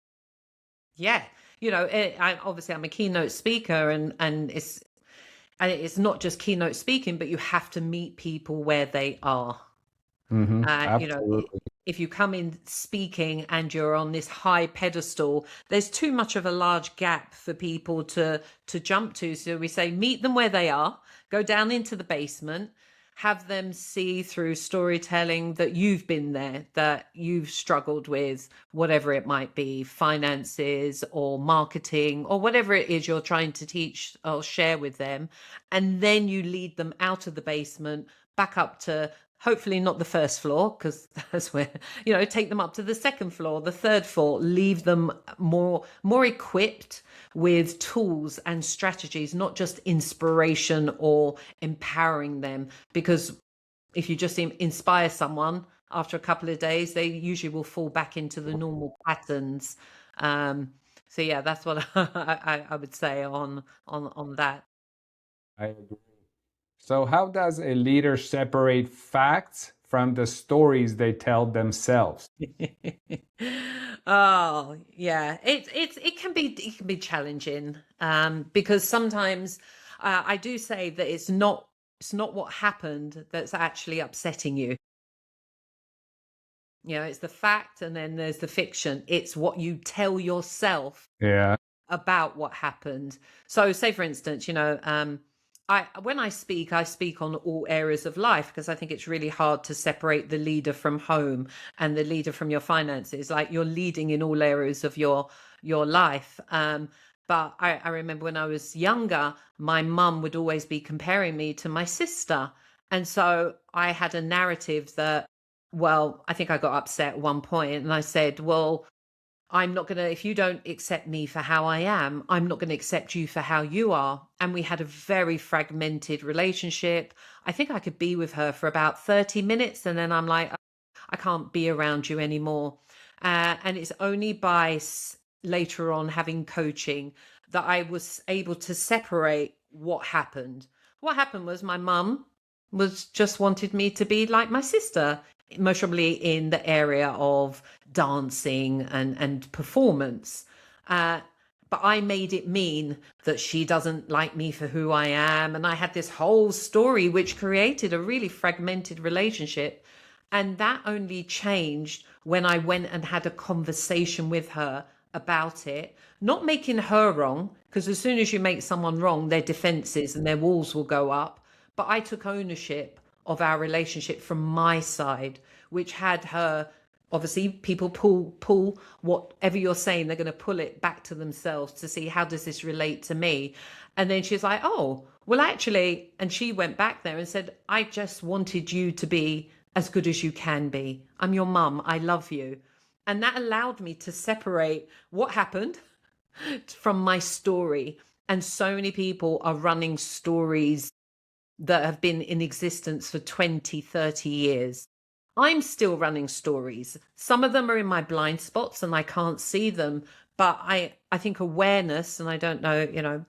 Yeah. I'm a keynote speaker, and it's not just keynote speaking, but you have to meet people where they are. Hmm. Uh, you know, i- Absolutely. if you come in speaking and you're on this high pedestal, there's too much of a large gap for people to jump to. So we say meet them where they are, go down into the basement, have them see through storytelling that you've been there, that you've struggled with whatever it might be, finances or marketing or whatever it is you're trying to teach or share with them. And then you lead them out of the basement back up to, hopefully not the first floor, because that's where, take them up to the second floor, the third floor, leave them more equipped with tools and strategies, not just inspiration or empowering them. Because if you just inspire someone, after a couple of days they usually will fall back into the normal patterns. So yeah, that's what I would say on that. I agree. So, how does a leader separate facts from the stories they tell themselves? Oh yeah, it can be challenging, because sometimes I do say that it's not what happened that's actually upsetting you. It's the fact, and then there's the fiction. It's what you tell yourself Yeah. about what happened. So, say for instance, I when I speak on all areas of life, because I think it's really hard to separate the leader from home and the leader from your finances. Like, you're leading in all areas of your life. But I remember when I was younger, my mum would always be comparing me to my sister. And so I had a narrative that, well, I think I got upset at one point and I said, well, I'm not going to, if you don't accept me for how I am, I'm not going to accept you for how you are. And we had a very fragmented relationship. I think I could be with her for about 30 minutes. And then I'm like, I can't be around you anymore. And it's only by later on having coaching that I was able to separate what happened. What happened was my mum was just wanted me to be like my sister, most probably in the area of dancing and performance. But I made it mean that she doesn't like me for who I am. And I had this whole story which created a really fragmented relationship. And that only changed when I went and had a conversation with her about it, not making her wrong, because as soon as you make someone wrong, their defenses and their walls will go up. But I took ownership of our relationship from my side, which had her, obviously people pull whatever you're saying, they're going to pull it back to themselves to see how does this relate to me. And then she's like, oh, well, actually, and she went back there and said, I just wanted you to be as good as you can be. I'm your mum. I love you. And that allowed me to separate what happened from my story. And so many people are running stories that have been in existence for 20, 30 years. I'm still running stories. Some of them are in my blind spots and I can't see them. But I think awareness, and I don't know,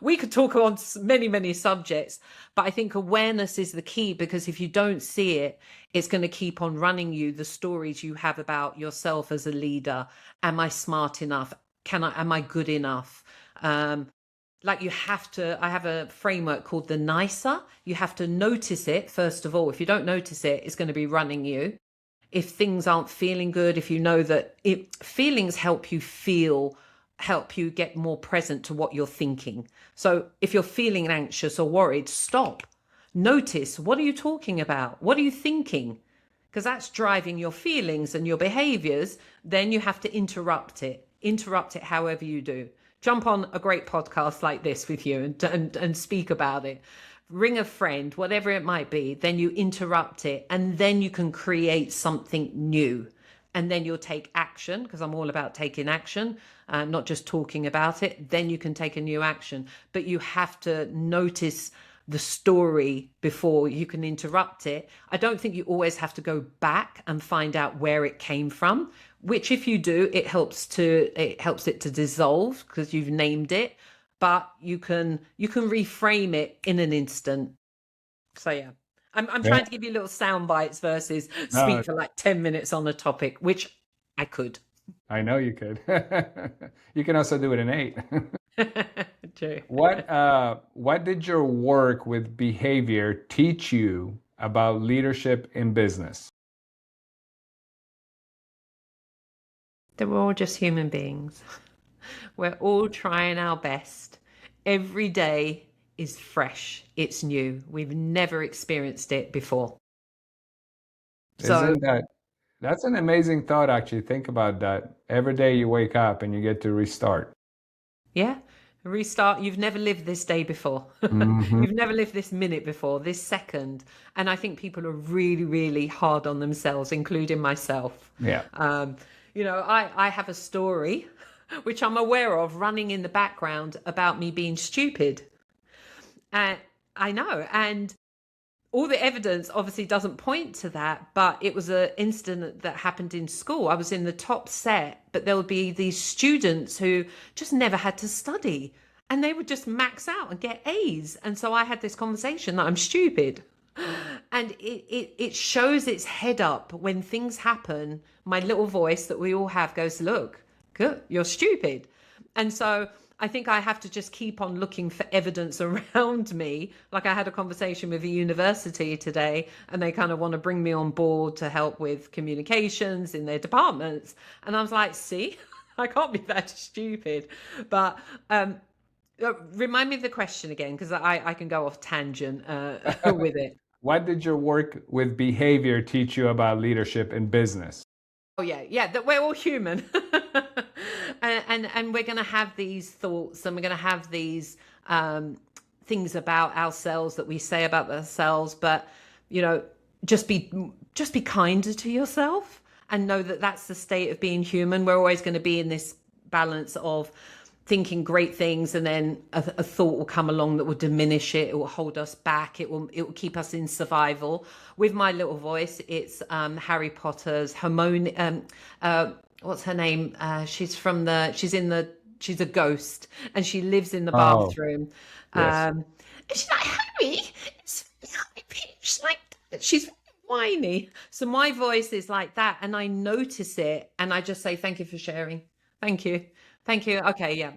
we could talk on many, many subjects, but I think awareness is the key, because if you don't see it, it's going to keep on running you the stories you have about yourself as a leader. Am I smart enough? Am I good enough? Like I have a framework called the NICER. You have to notice it, first of all. If you don't notice it, it's going to be running you. If things aren't feeling good, if you know that feelings help you get more present to what you're thinking. So if you're feeling anxious or worried, stop. Notice, what are you talking about? What are you thinking? Because that's driving your feelings and your behaviors. Then you have to interrupt it however you do. Jump on a great podcast like this with you and speak about it. Ring a friend, whatever it might be. Then you interrupt it, and then you can create something new. And then you'll take action, because I'm all about taking action, not just talking about it. Then you can take a new action. But you have to notice the story before you can interrupt it. I don't think you always have to go back and find out where it came from, which if you do, it helps it to dissolve because you've named it. But you can reframe it in an instant. So yeah. I'm trying to give you little sound bites versus speak for like 10 minutes on a topic, which I could. I know you could. You can also do it in 8. True. What did your work with behavior teach you about leadership in business? That we're all just human beings. We're all trying our best. Every day is fresh. It's new. We've never experienced it before. Isn't that's an amazing thought, actually. Think about that. Every day you wake up and you get to restart. Yeah. Restart. You've never lived this day before. Mm-hmm. You've never lived this minute before, this second. And I think people are really, really hard on themselves, including myself. Yeah. I have a story, which I'm aware of, running in the background about me being stupid. And I know. And all the evidence obviously doesn't point to that, but it was an incident that happened in school. I was in the top set, but there would be these students who just never had to study and they would just max out and get A's. And so I had this conversation that I'm stupid. And it shows its head up when things happen. My little voice that we all have goes, look, good, you're stupid. And so I think I have to just keep on looking for evidence around me. Like I had a conversation with a university today and they kind of want to bring me on board to help with communications in their departments. And I was like, see, I can't be that stupid. But remind me of the question again, because I can go off tangent with it. What did your work with behavior teach you about leadership in business? Oh yeah, that we're all human, and we're going to have these thoughts, and we're going to have these things about ourselves that we say about ourselves. But just be kinder to yourself, and know that that's the state of being human. We're always going to be in this balance of thinking great things, and then a thought will come along that will diminish it. It will hold us back. It will keep us in survival. With my little voice, it's Harry Potter's Hermione. What's her name? She's a ghost, and she lives in the Oh, bathroom. yes. And she's like, Harry, it's she's like, she's whiny. So my voice is like that, and I notice it, and I just say, thank you for sharing. Thank you. Thank you. Okay, yeah,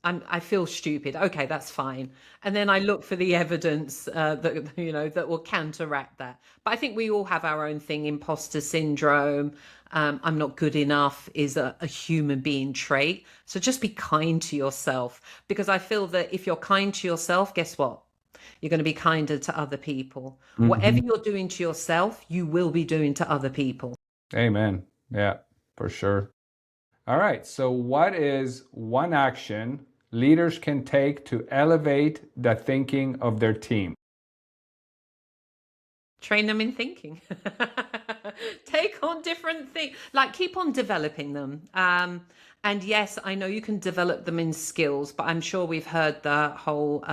I feel stupid. Okay, that's fine. And then I look for the evidence that that will counteract that. But I think we all have our own thing. Imposter syndrome. I'm not good enough is a human being trait. So just be kind to yourself, because I feel that if you're kind to yourself, guess what? You're going to be kinder to other people. Whatever Hmm. you're doing to yourself, you will be doing to other people. Amen. Yeah, for sure. All right. So, what is one action leaders can take to elevate the thinking of their team? Train them in thinking. Take on different things, like keep on developing them. And yes, I know you can develop them in skills, but I'm sure we've heard the whole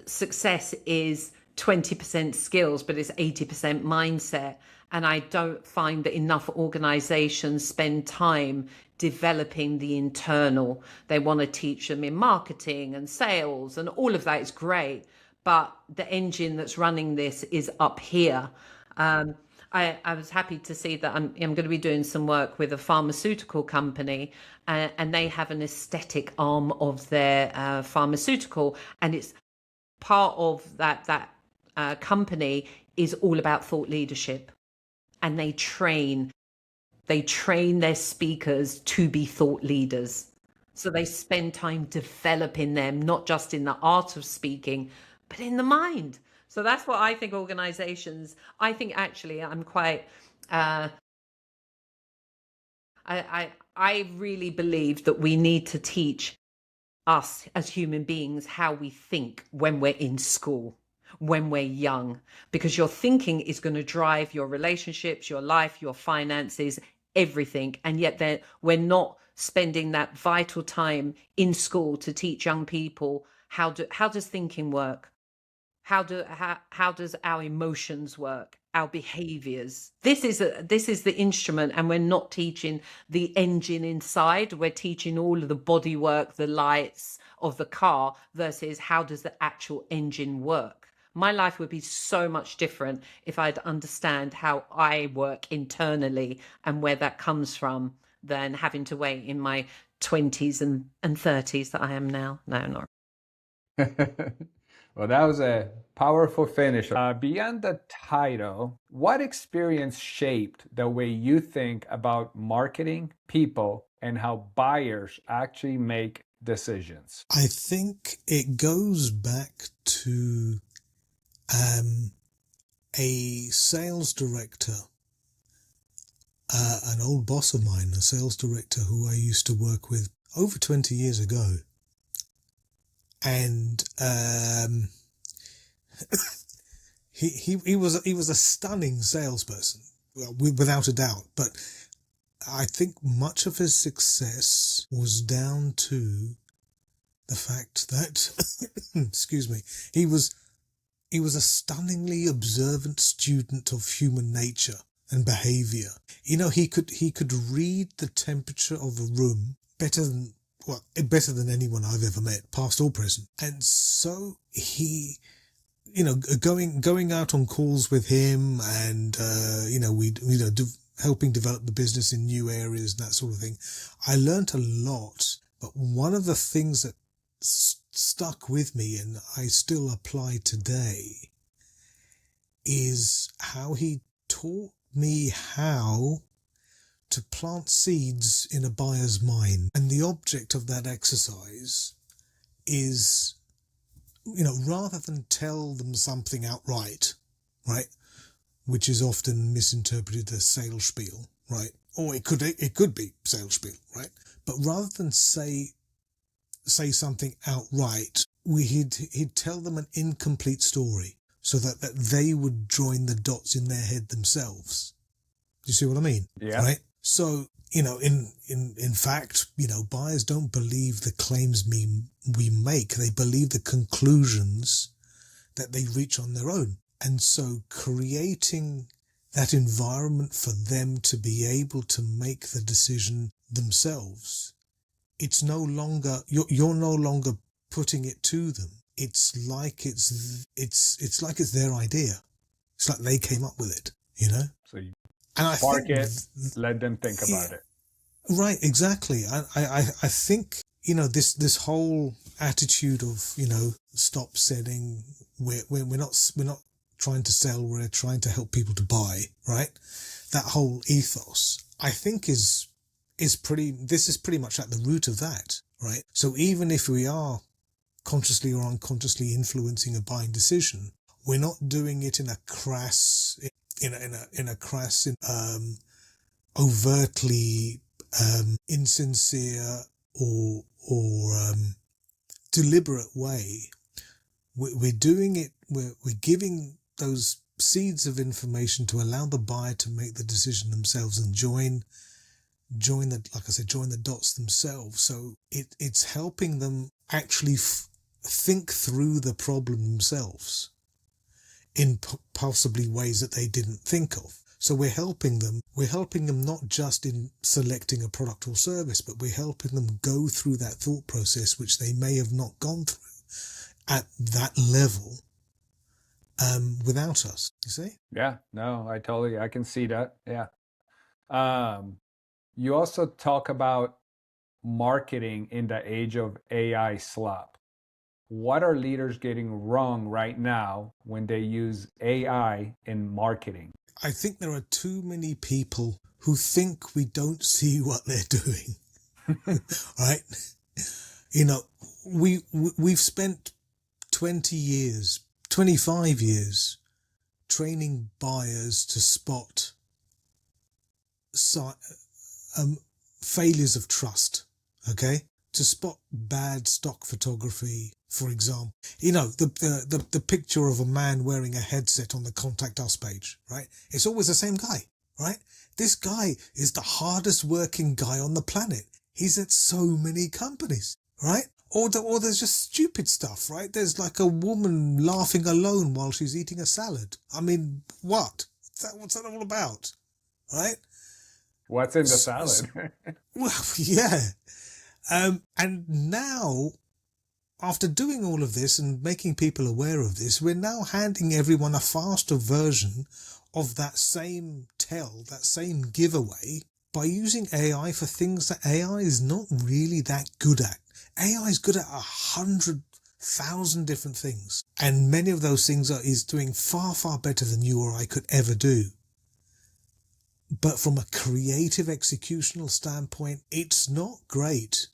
success is 20% skills, but it's 80% mindset. And I don't find that enough organizations spend time developing the internal. They want to teach them in marketing and sales, and all of that is great. But the engine that's running this is up here. Um, I was happy to see that I'm going to be doing some work with a pharmaceutical company, and they have an aesthetic arm of their pharmaceutical, and it's part of that company is all about thought leadership, and they train their speakers to be thought leaders. So they spend time developing them, not just in the art of speaking, but in the mind. So that's what I think organizations, I think actually I'm quite, I really believe that we need to teach us as human beings how we think when we're in school, when we're young, because your thinking is going to drive your relationships, your life, your finances, everything. And yet we're not spending that vital time in school to teach young people how does thinking work? How does our emotions work, our behaviors? This is the instrument, and we're not teaching the engine inside. We're teaching all of the body work, the lights of the car, versus how does the actual engine work. My life would be so much different if I'd understand how I work internally and where that comes from, than having to wait in my 20s and 30s that I am now. No, not. Well, that was a powerful finish. Beyond the title, what experience shaped the way you think about marketing, people, and how buyers actually make decisions? I think it goes back to a sales director, an old boss of mine, a sales director who I used to work with over 20 years ago. And he was a stunning salesperson, without a doubt. But I think much of his success was down to the fact that, excuse me, he was a stunningly observant student of human nature and behavior. He could read the temperature of a room better than anyone I've ever met, past or present. And so he, going out on calls with him, and helping develop the business in new areas and that sort of thing, I learned a lot. But one of the things that stuck with me, and I still apply today, is how he taught me how to plant seeds in a buyer's mind. And the object of that exercise is, rather than tell them something outright, right, which is often misinterpreted as sales spiel, right, or it could be sales spiel, right, but rather than say something outright, he'd tell them an incomplete story so that they would join the dots in their head themselves. Do you see what I mean? Yeah. Right? So, in fact, buyers don't believe the claims we make. They believe the conclusions that they reach on their own. And so creating that environment for them to be able to make the decision themselves, it's no longer, you're no longer putting it to them. It's like it's like it's their idea. It's like they came up with it, So you And I spark think it, let them think about it. right, exactly. I think this whole attitude of stop selling. We're not trying to sell. We're trying to help people to buy. Right, that whole ethos I think is pretty. This is pretty much at the root of that. Right. So even if we are consciously or unconsciously influencing a buying decision, we're not doing it in a crass, overtly insincere or deliberate way. We're doing it. We're giving those seeds of information to allow the buyer to make the decision themselves and join the dots themselves. So it's helping them actually think through the problem themselves in possibly ways that they didn't think of. So we're helping them not just in selecting a product or service, but we're helping them go through that thought process, which they may have not gone through at that level without us, you see? Yeah, no, I can see that. Yeah. You also talk about marketing in the age of AI slop. What are leaders getting wrong right now when they use AI in marketing? I think there are too many people who think we don't see what they're doing. Right? We've spent 20 years, 25 years training buyers to spot failures of trust, okay? To spot bad stock photography, for example. The picture of a man wearing a headset on the contact us page, right? It's always the same guy, right? This guy is the hardest working guy on the planet. He's at so many companies, right? Or there's just stupid stuff, right? There's like a woman laughing alone while she's eating a salad. I mean, what? What's that all about, right? What's in the salad? Well, yeah. And now, after doing all of this and making people aware of this, we're now handing everyone a faster version of that same that same giveaway by using AI for things that AI is not really that good at. AI is good at 100,000 different things. And many of those things is doing far, far better than you or I could ever do. But from a creative executional standpoint, it's not great.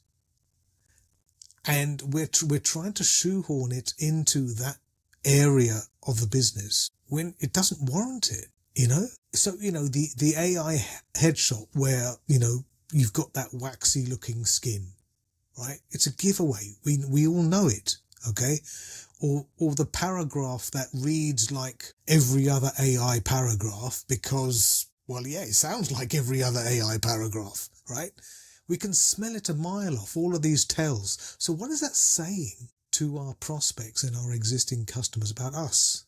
And we're trying to shoehorn it into that area of the business when it doesn't warrant it, So, the AI headshot where, you've got that waxy looking skin, right? It's a giveaway. We all know it, okay? Or the paragraph that reads like every other AI paragraph because, well, yeah, it sounds like every other AI paragraph, right? We can smell it a mile off, all of these tells. So what is that saying to our prospects and our existing customers about us?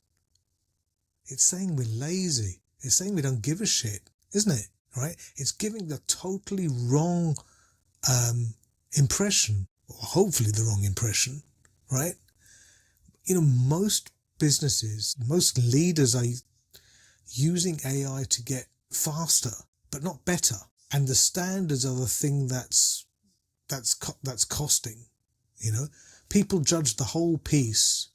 It's saying we're lazy. It's saying we don't give a shit, isn't it? Right? It's giving the totally wrong impression, or hopefully the wrong impression, right? Most businesses, most leaders are using AI to get faster, but not better. And the standards are the thing that's costing. People judge the whole piece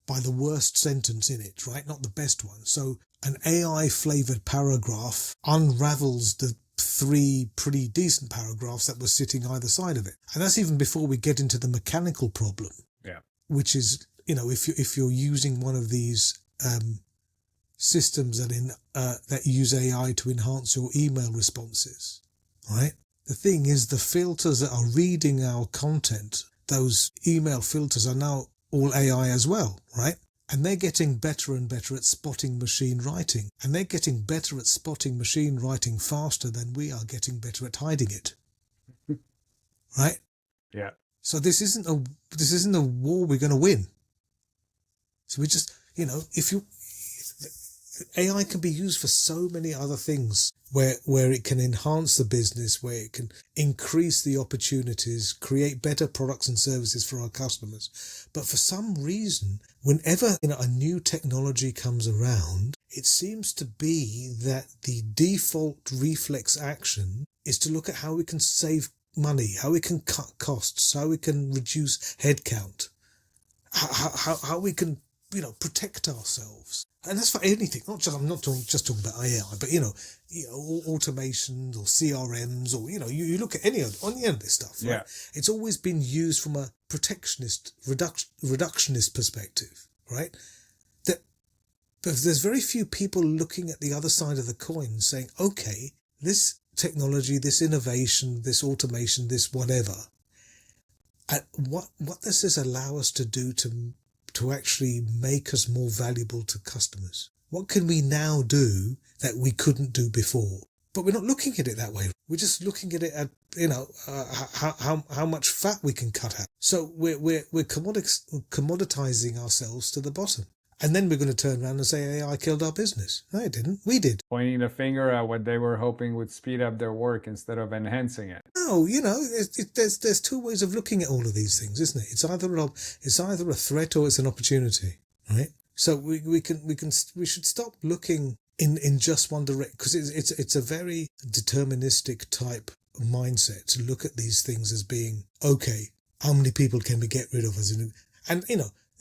by the worst sentence in it, right? Not the best one. So an AI flavored paragraph unravels the 3 pretty decent paragraphs that were sitting either side of it. And that's even before we get into the mechanical problem. Yeah. Which is, if you're using one of these systems that use AI to enhance your email responses, right? The thing is, the filters that are reading our content, those email filters are now all AI as well, right? And they're getting better and better at spotting machine writing. And they're getting better at spotting machine writing faster than we are getting better at hiding it. Right? Yeah. So this isn't a war we're going to win. So we just, AI can be used for so many other things where it can enhance the business, where it can increase the opportunities, create better products and services for our customers. But for some reason, whenever a new technology comes around, it seems to be that the default reflex action is to look at how we can save money, how we can cut costs, how we can reduce headcount, how we can protect ourselves. And that's for anything, I'm not just talking about AI, but automations or CRMs, or you look at any of this stuff, right? Yeah. It's always been used from a protectionist, reductionist perspective, right? But there's very few people looking at the other side of the coin saying, okay, this technology, this innovation, this automation, this whatever, what does this allow us to do to actually make us more valuable to customers? What can we now do that we couldn't do before? But we're not looking at it that way. We're just looking at it at how much fat we can cut out. So we're commoditizing ourselves to the bottom. And then we're going to turn around and say AI killed our business. No, it didn't. We did. Pointing the finger at what they were hoping would speed up their work instead of enhancing it. No, there's two ways of looking at all of these things, isn't it? It's either a threat or it's an opportunity, right? So we should stop looking in just one direction, because it's a very deterministic type mindset to look at these things as being, okay, how many people can we get rid of us? And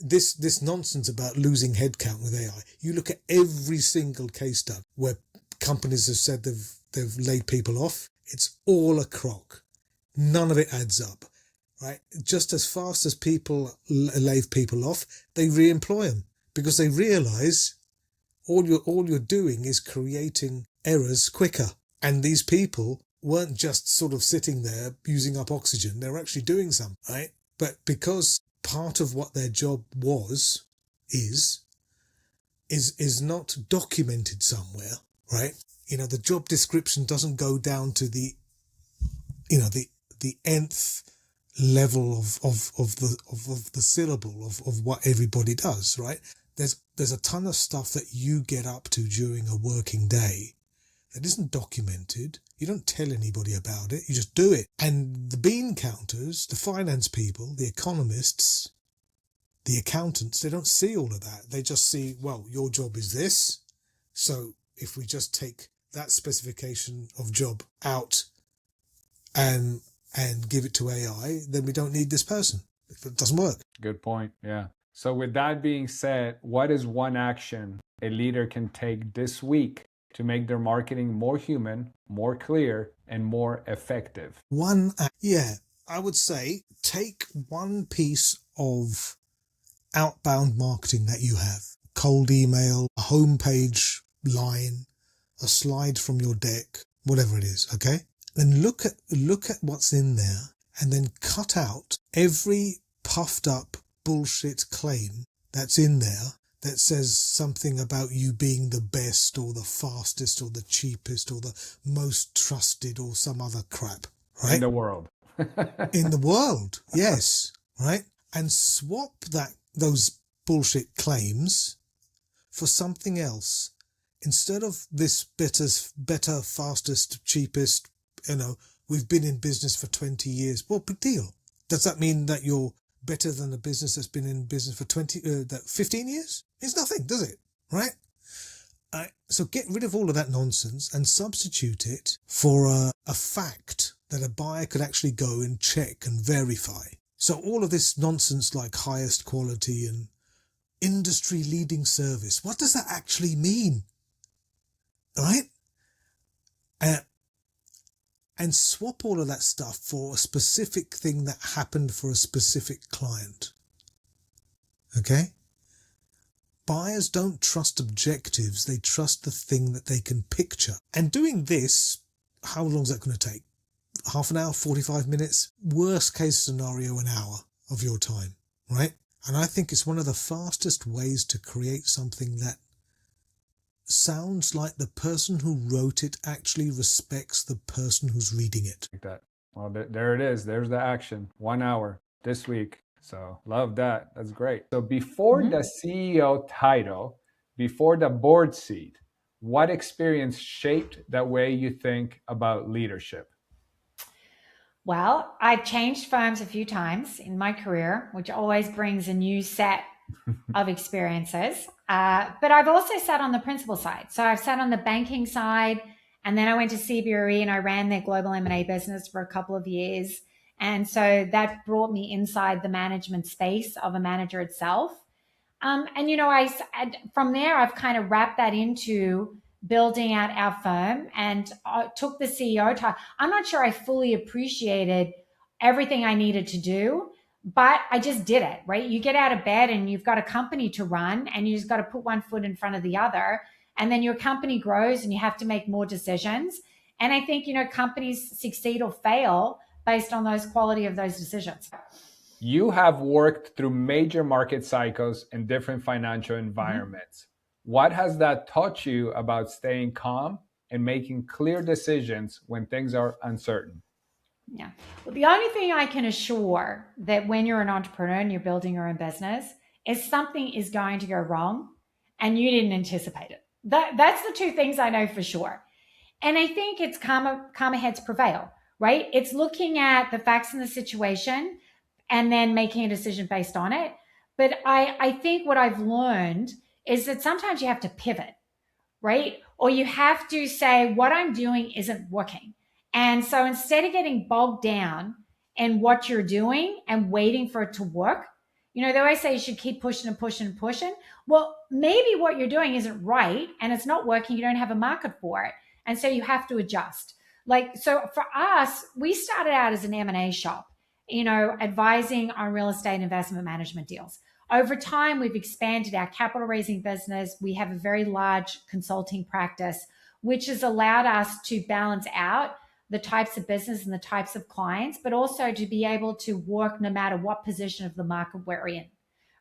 this nonsense about losing headcount with AI. You look at every single case done where companies have said they've laid people off. It's all a crock. None of it adds up, right? Just as fast as people lay people off, they re-employ them because they realise all you're doing is creating errors quicker. And these people weren't just sort of sitting there using up oxygen. They were actually doing something, right? But because part of what their job is not documented somewhere, right? The job description doesn't go down to the nth level of the syllable of what everybody does, right? There's a ton of stuff that you get up to during a working day that isn't documented. You don't tell anybody about it. You just do it. And the bean counters, the finance people, the economists, the accountants, they don't see all of that. They just see, well, your job is this. So if we just take that specification of job out and give it to AI, then we don't need this person. It doesn't work. Good point. Yeah. So with that being said, what is one action a leader can take this week to make their marketing more human, more clear, and more effective? I would say take one piece of outbound marketing that you have. Cold email, a homepage line, a slide from your deck, whatever it is, okay? Then look at what's in there and then cut out every puffed up bullshit claim that's in there that says something about you being the best or the fastest or the cheapest or the most trusted or some other crap, right? In the world. In the world, yes, right? And swap those bullshit claims for something else. Instead of this better, fastest, cheapest, we've been in business for 20 years. Well, big deal. Does that mean that you're better than a business that's been in business for 15 years? It's nothing, does it? Right? So get rid of all of that nonsense and substitute it for a fact that a buyer could actually go and check and verify. So all of this nonsense like highest quality and industry leading service, what does that actually mean? Right? And swap all of that stuff for a specific thing that happened for a specific client. Okay? Buyers don't trust objectives, they trust the thing that they can picture. And doing this, how long is that going to take? Half an hour, 45 minutes? Worst case scenario, an hour of your time, right? And I think it's one of the fastest ways to create something that sounds like the person who wrote it actually respects the person who's reading it. Like that. Well, there it is. There's the action. 1 hour this week. So love that. That's great. So before the CEO title, before the board seat, what experience shaped the way you think about leadership? Well, I've changed firms a few times in my career, which always brings a new set of experiences. But I've also sat on the principal side. So I've sat on the banking side, and then I went to CBRE and I ran their global M&A business for a couple of years. And so that brought me inside the management space of a manager itself. And, you know, from there, I've kind of wrapped that into building out our firm and took the CEO title. I'm not sure I fully appreciated everything I needed to do, but I just did it, right? You get out of bed and you've got a company to run and you just got to put one foot in front of the other. And then your company grows and you have to make more decisions. And I think, you know, companies succeed or fail based on those quality of those decisions. You have worked through major market cycles and different financial environments. What has that taught you about staying calm and making clear decisions when things are uncertain? Yeah. Well, the only thing I can assure that when you're an entrepreneur and you're building your own business is something is going to go wrong and you didn't anticipate it. That's the two things I know for sure. And I think it's calmer heads prevail, right? It's looking at the facts and the situation and then making a decision based on it. But I think what I've learned is that sometimes you have to pivot, right? Or you have to say, what I'm doing isn't working. And so instead of getting bogged down in what you're doing and waiting for it to work, you know, they always say you should keep pushing and pushing and pushing. Well, maybe what you're doing isn't right and it's not working. You don't have a market for it. And so you have to adjust. Like, so for us, we started out as an M&A shop, you know, advising on real estate investment management deals. Over time, we've expanded our capital raising business. We have a very large consulting practice, which has allowed us to balance out the types of business and the types of clients, but also to be able to work no matter what position of the market we're in,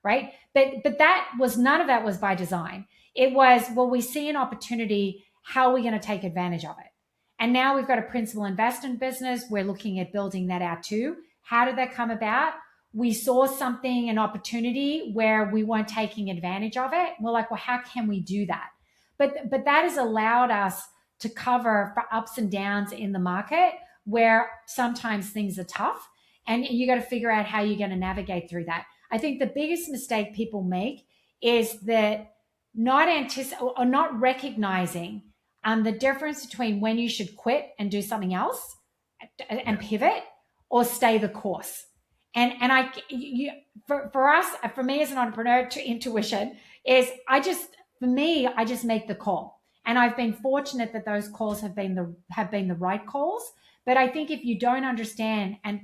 right? But none of that was by design. It was, well, we see an opportunity, how are we going to take advantage of it? And now we've got a principal investment business. We're looking at building that out too. How did that come about? We saw something, an opportunity where we weren't taking advantage of it. We're like, well, how can we do that? But that has allowed us to cover for ups and downs in the market where sometimes things are tough and you got to figure out how you're going to navigate through that. I think the biggest mistake people make is that not recognizing the difference between when you should quit and do something else and pivot or stay the course. And for me as an entrepreneur, intuition is I just make the call. And I've been fortunate that those calls have been the right calls. But I think if you don't understand and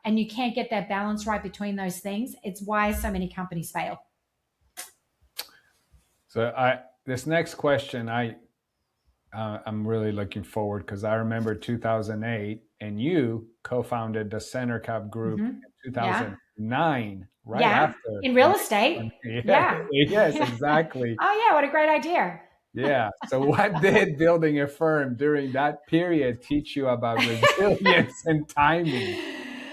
you can't get that balance right between those things, it's why so many companies fail. So this next question, I'm really looking forward because I remember 2008, and you co-founded the Center Cap Group in 2009, right after in real estate. Yes, exactly. Oh yeah, what a great idea. Yeah. So what did building a firm during that period teach you about resilience and timing?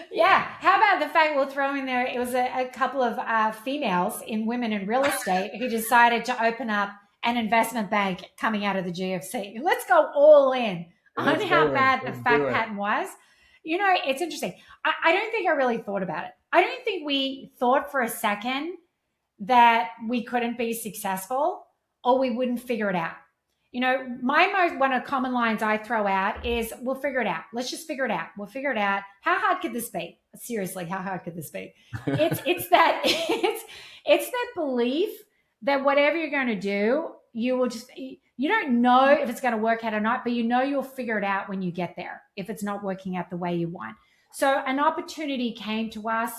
Yeah. How about the fact we'll throw in there, it was a couple of females in women in real estate who decided to open up an investment bank coming out of the GFC. Let's go all in on how bad the fact pattern was. You know, it's interesting. I don't think I really thought about it. I don't think we thought for a second that we couldn't be successful or we wouldn't figure it out. You know, one of the common lines I throw out is, we'll figure it out. Let's just figure it out. We'll figure it out. How hard could this be? Seriously, how hard could this be? It's that belief that whatever you're going to do, you don't know if it's going to work out or not, but you know you'll figure it out when you get there if it's not working out the way you want. So an opportunity came to us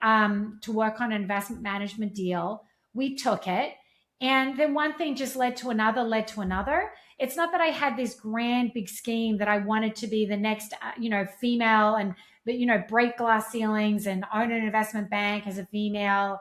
to work on an investment management deal. We took it. And then one thing just led to another. it's not that I had this grand big scheme that I wanted to be the next, female and, break glass ceilings and own an investment bank as a female.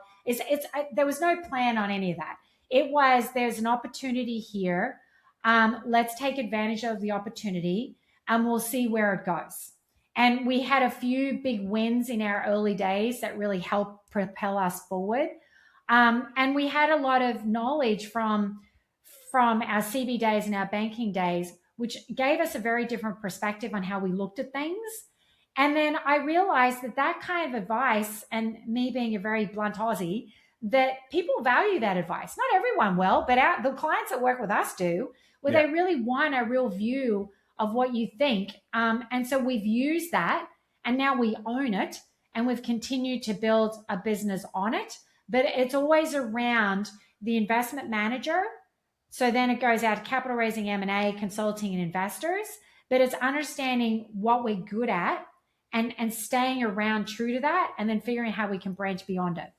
There was no plan on any of that. It was, there's an opportunity here. Let's take advantage of the opportunity and we'll see where it goes. And we had a few big wins in our early days that really helped propel us forward. And we had a lot of knowledge from our CB days and our banking days, which gave us a very different perspective on how we looked at things. And then I realized that kind of advice, and me being a very blunt Aussie, that people value that advice. Not everyone will, but the clients that work with us do, where they really want a real view of what you think. And so we've used that, and now we own it, and we've continued to build a business on it. But it's always around the investment manager. So then it goes out to capital raising, M&A, consulting, and investors. But it's understanding what we're good at and staying around true to that, and then figuring how we can branch beyond it.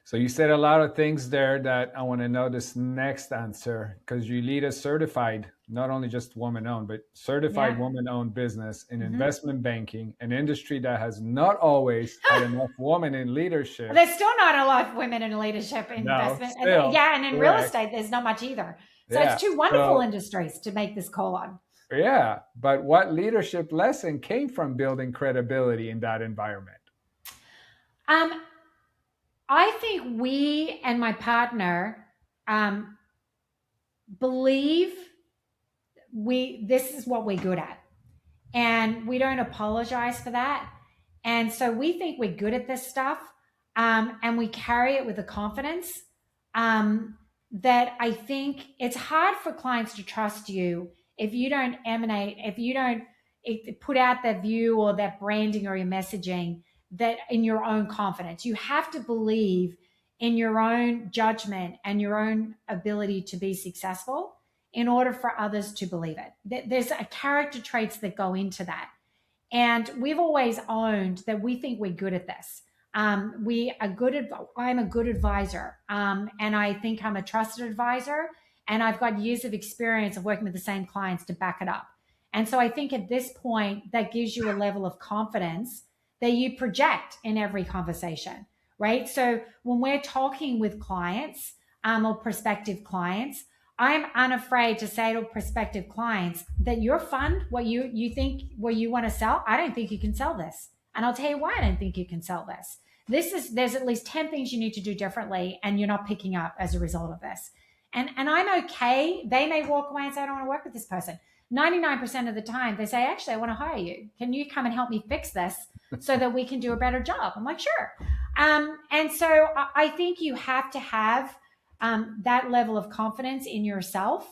So you said a lot of things there that I want to know this next answer, because you lead a certified, not only just woman-owned, but certified woman-owned business in investment banking, an industry that has not always had enough women in leadership. There's still not a lot of women in leadership in investment. And in real estate, there's not much either. So it's two wonderful industries to make this call on. Yeah, but what leadership lesson came from building credibility in that environment? I think we and my partner believe this is what we're good at, and we don't apologize for that. And so we think we're good at this stuff, and we carry it with a confidence that I think it's hard for clients to trust you if you don't emanate, if you don't put out that view or that branding or your messaging that in your own confidence. You have to believe in your own judgment and your own ability to be successful in order for others to believe it. There's a character traits that go into that. And we've always owned that we think we're good at this. I'm a good advisor. And I think I'm a trusted advisor. And I've got years of experience of working with the same clients to back it up. And so I think at this point, that gives you a level of confidence that you project in every conversation, right? So when we're talking with clients or prospective clients, I'm unafraid to say to prospective clients that your fund, what you think, what you want to sell, I don't think you can sell this. And I'll tell you why I don't think you can sell this. There's at least 10 things you need to do differently, and you're not picking up as a result of this. And I'm okay. They may walk away and say, I don't want to work with this person. 99% of the time, they say, actually, I want to hire you. Can you come and help me fix this so that we can do a better job? I'm like, sure. And so I think you have to have that level of confidence in yourself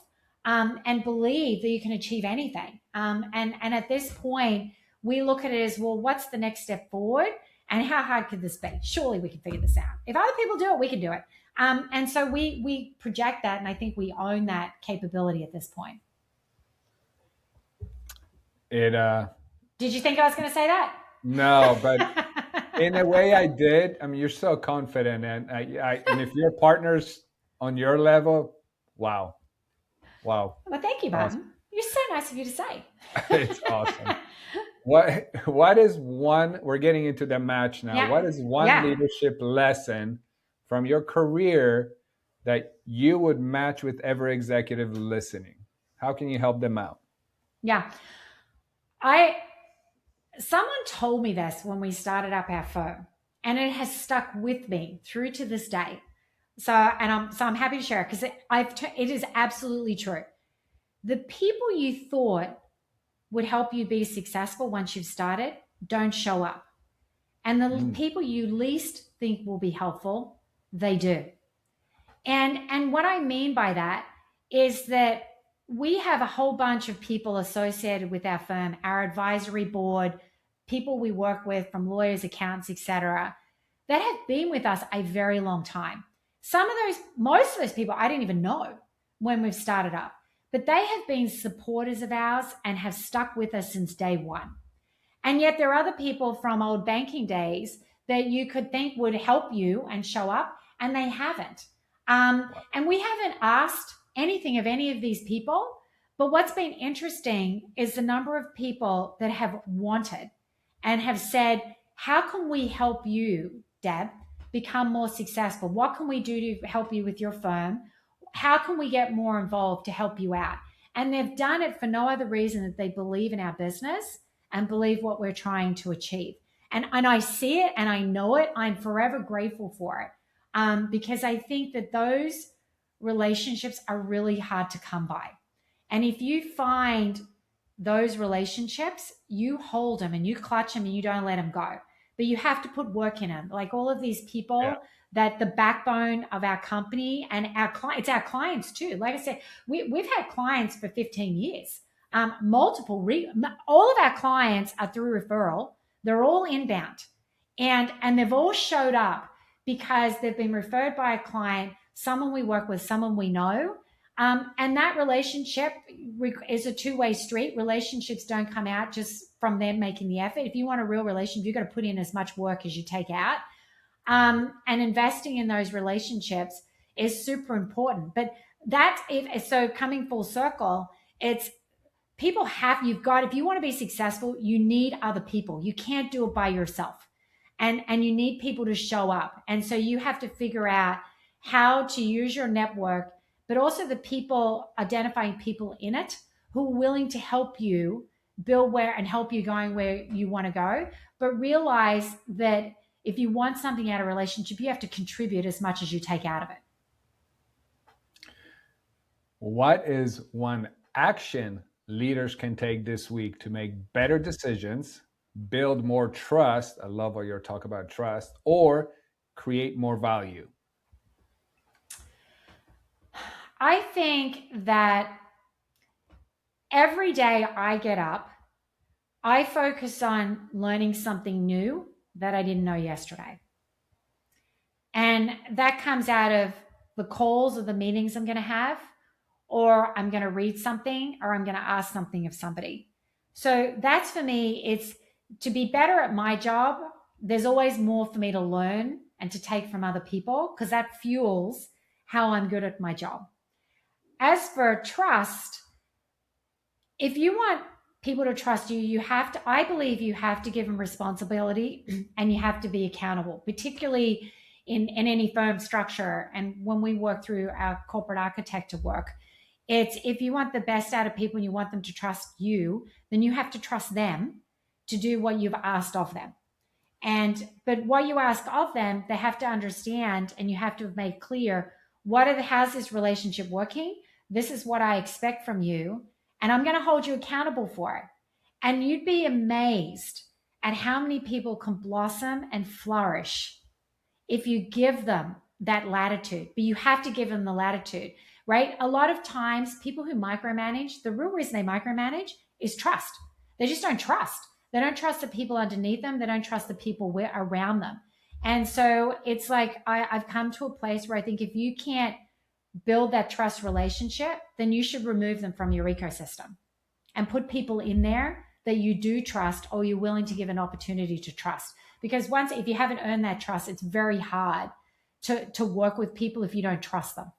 and believe that you can achieve anything. And at this point, we look at it as, well, what's the next step forward? And how hard could this be? Surely we can figure this out. If other people do it, we can do it. And so we project that, and I think we own that capability at this point. Did you think I was going to say that? No, but in a way I did. I mean, you're so confident, and and if your partner's on your level, wow. Well, thank you, Martin. Awesome. You're so nice of you to say. It's awesome. What is one? We're getting into the match now. Yeah. What is one leadership lesson from your career that you would match with every executive listening? How can you help them out? Yeah. Someone told me this when we started up our firm, and it has stuck with me through to this day. So I'm happy to share it because it is absolutely true. The people you thought would help you be successful once you've started don't show up. And the people you least think will be helpful, they do. And what I mean by that is that we have a whole bunch of people associated with our firm, our advisory board, people we work with from lawyers, accountants, etc., that have been with us a very long time. Most of those people I didn't even know when we've started up, but they have been supporters of ours and have stuck with us since day one. And yet there are other people from old banking days that you could think would help you and show up, and they haven't. And we haven't asked anything of any of these people. But what's been interesting is the number of people that have wanted and have said, how can we help you, Deb, become more successful? What can we do to help you with your firm? How can we get more involved to help you out? And they've done it for no other reason that they believe in our business and believe what we're trying to achieve. And I see it and I know it. I'm forever grateful for it, because I think that those relationships are really hard to come by. And if you find those relationships, you hold them and you clutch them and you don't let them go. But you have to put work in them. Like all of these people that the backbone of our company and our clients, it's our clients too. Like I said, we've had clients for 15 years. All of our clients are through referral. They're all inbound, and they've all showed up because they've been referred by a client, someone we work with, someone we know. And that relationship is a two-way street. Relationships don't come out just from them making the effort. If you want a real relationship, you've got to put in as much work as you take out. And investing in those relationships is super important. But so coming full circle, it's people if you want to be successful, you need other people. You can't do it by yourself. And you need people to show up. And so you have to figure out how to use your network, but also identifying people in it who are willing to help you build and help you going where you want to go. But realize that if you want something out of a relationship, you have to contribute as much as you take out of it. What is one action leaders can take this week to make better decisions, build more trust? I love what you're talking about, trust, or create more value. I think that every day I get up, I focus on learning something new that I didn't know yesterday. And that comes out of the calls or the meetings I'm going to have, or I'm going to read something, or I'm going to ask something of somebody. So that's for me, it's to be better at my job. There's always more for me to learn and to take from other people, because that fuels how I'm good at my job. As for trust, if you want people to trust you, I believe you have to give them responsibility and you have to be accountable, particularly in any firm structure. And when we work through our corporate architecture work, it's if you want the best out of people and you want them to trust you, then you have to trust them to do what you've asked of them. But what you ask of them, they have to understand, and you have to have made clear, how's this relationship working? This is what I expect from you, and I'm going to hold you accountable for it. And you'd be amazed at how many people can blossom and flourish if you give them that latitude. But you have to give them the latitude, right? A lot of times people who micromanage, the real reason they micromanage is trust. They just don't trust. They don't trust the people underneath them. They don't trust the people around them. And so it's like I've come to a place where I think if you can't build that trust relationship, then you should remove them from your ecosystem and put people in there that you do trust, or you're willing to give an opportunity to trust. Because if you haven't earned that trust, it's very hard to work with people if you don't trust them.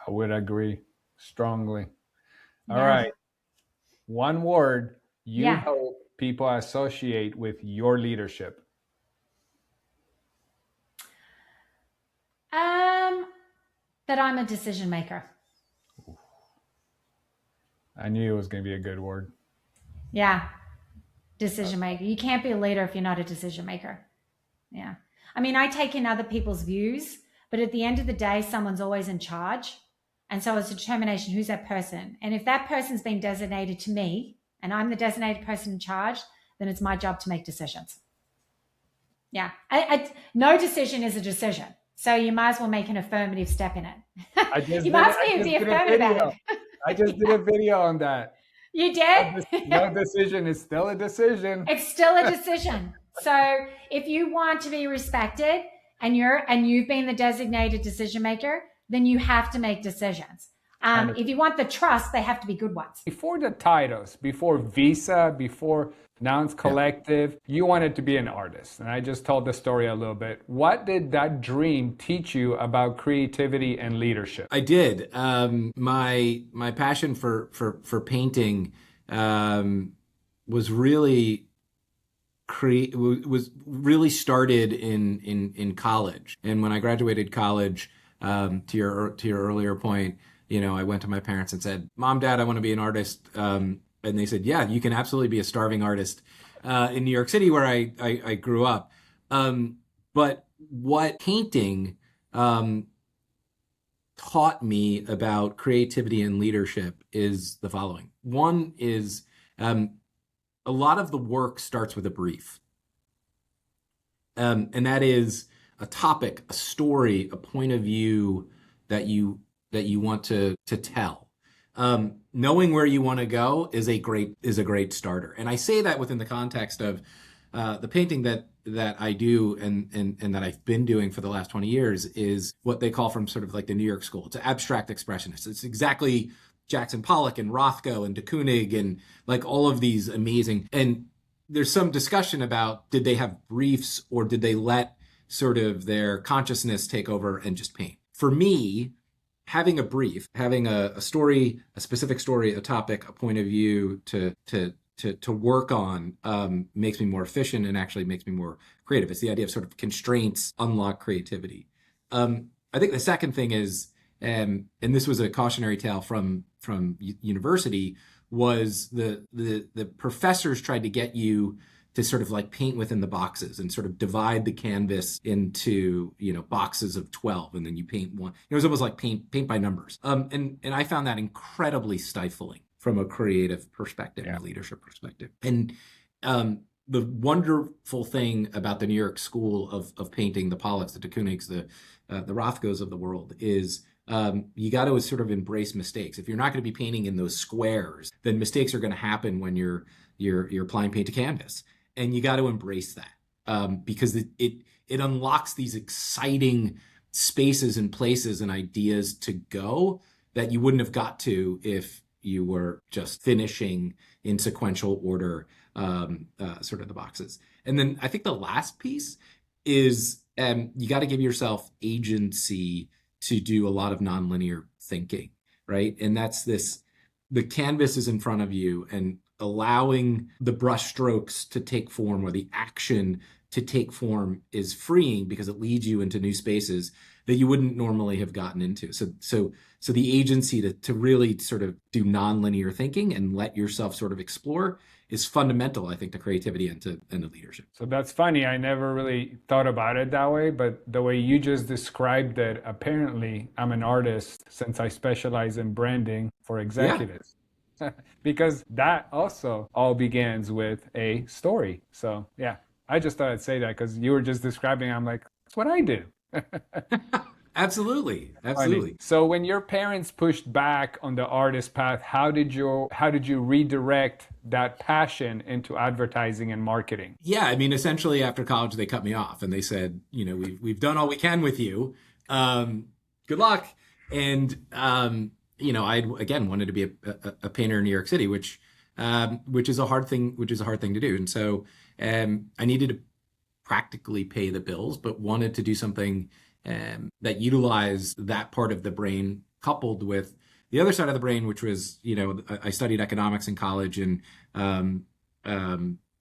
I would agree strongly. All right. One word you hope people associate with your leadership. That I'm a decision maker. I knew it was going to be a good word. Yeah. Decision maker. You can't be a leader if you're not a decision maker. Yeah. I mean, I take in other people's views, but at the end of the day, someone's always in charge. And so it's a determination, who's that person? And if that person's been designated to me and I'm the designated person in charge, then it's my job to make decisions. Yeah. No decision is a decision. So you might as well make an affirmative step in it. You might as well be affirmative about it. I just did a video on that. You did? No decision is still a decision. It's still a decision. So if you want to be respected and you've been the designated decision maker, then you have to make decisions. If you want the trust, they have to be good ones. Before the titles, before Visa, before Nouns Collective. You wanted to be an artist, and I just told the story a little bit. What did that dream teach you about creativity and leadership? I did. My passion for painting was really was really started in college. And when I graduated college, to your earlier point, I went to my parents and said, "Mom, Dad, I want to be an artist." And they said, "Yeah, you can absolutely be a starving artist in New York City, where I grew up." But what painting taught me about creativity and leadership is the following. One is a lot of the work starts with a brief. And that is a topic, a story, a point of view that you want to tell. Knowing where you want to go is a great starter. And I say that within the context of the painting that I do and that I've been doing for the last 20 years is what they call, from sort of like the New York school, it's abstract expressionist. It's exactly Jackson Pollock and Rothko and de Kooning and like all of these amazing. And there's some discussion about, did they have briefs or did they let sort of their consciousness take over and just paint? For me, having a brief, having a story, a specific story, a topic, a point of view to work on makes me more efficient and actually makes me more creative. It's the idea of sort of constraints unlock creativity. I think the second thing is, and this was a cautionary tale from university, was the professors tried to get you to sort of like paint within the boxes and sort of divide the canvas into, boxes of 12, and then you paint one. It was almost like paint by numbers. And I found that incredibly stifling from a creative perspective and a leadership perspective. And the wonderful thing about the New York school of painting, the Pollocks, the de Koonings, the Rothkos of the world, is you got to sort of embrace mistakes. If you're not going to be painting in those squares, then mistakes are going to happen when you're applying paint to canvas, and you got to embrace that because it unlocks these exciting spaces and places and ideas to go that you wouldn't have got to if you were just finishing in sequential order sort of the boxes. And then I think the last piece is you got to give yourself agency to do a lot of nonlinear thinking, right? And that's the canvas is in front of you, and allowing the brushstrokes to take form or the action to take form is freeing because it leads you into new spaces that you wouldn't normally have gotten into. So the agency to really sort of do nonlinear thinking and let yourself sort of explore is fundamental, I think, to creativity and to leadership. So that's funny. I never really thought about it that way, but the way you just described it, apparently I'm an artist since I specialize in branding for executives. Yeah. Because that also all begins with a story. So yeah, I just thought I'd say that because you were just describing, I'm like, that's what I do. Absolutely. So when your parents pushed back on the artist path, how did you redirect that passion into advertising and marketing? Yeah, I mean, essentially after college they cut me off and they said, we've done all we can with you. Good luck. And I again wanted to be a painter in New York City, which is a hard thing to do. And so I needed to practically pay the bills, but wanted to do something that utilized that part of the brain coupled with the other side of the brain, which was, I studied economics in college, and I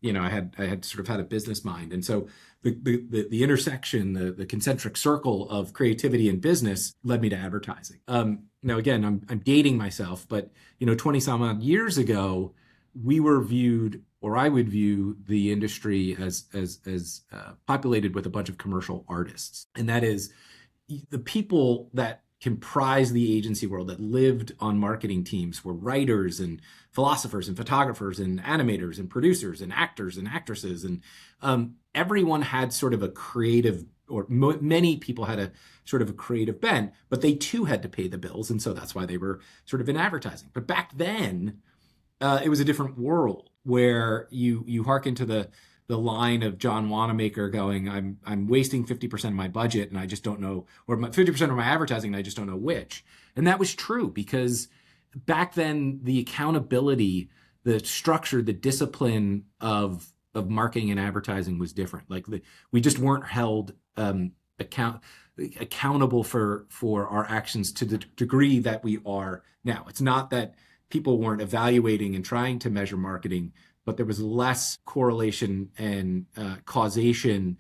had sort of had a business mind. And so the intersection, the concentric circle of creativity and business led me to advertising. Now, again, I'm dating myself, but 20 some odd years ago, we were viewed, or I would view the industry as populated with a bunch of commercial artists. And that is the people that comprise the agency world that lived on marketing teams were writers and philosophers and photographers and animators and producers and actors and actresses. And everyone had sort of a creative, or many people had a sort of a creative bent, but they too had to pay the bills. And so that's why they were sort of in advertising. But back then, it was a different world where you hearken to the line of John Wanamaker going, I'm wasting 50% of my budget and I just don't know, or 50% of my advertising and I just don't know which. And that was true because back then the accountability the structure, the discipline of marketing and advertising was different. Like we just weren't held accountable for our actions to the degree that we are now. It's not that people weren't evaluating and trying to measure marketing, but there was less correlation and causation,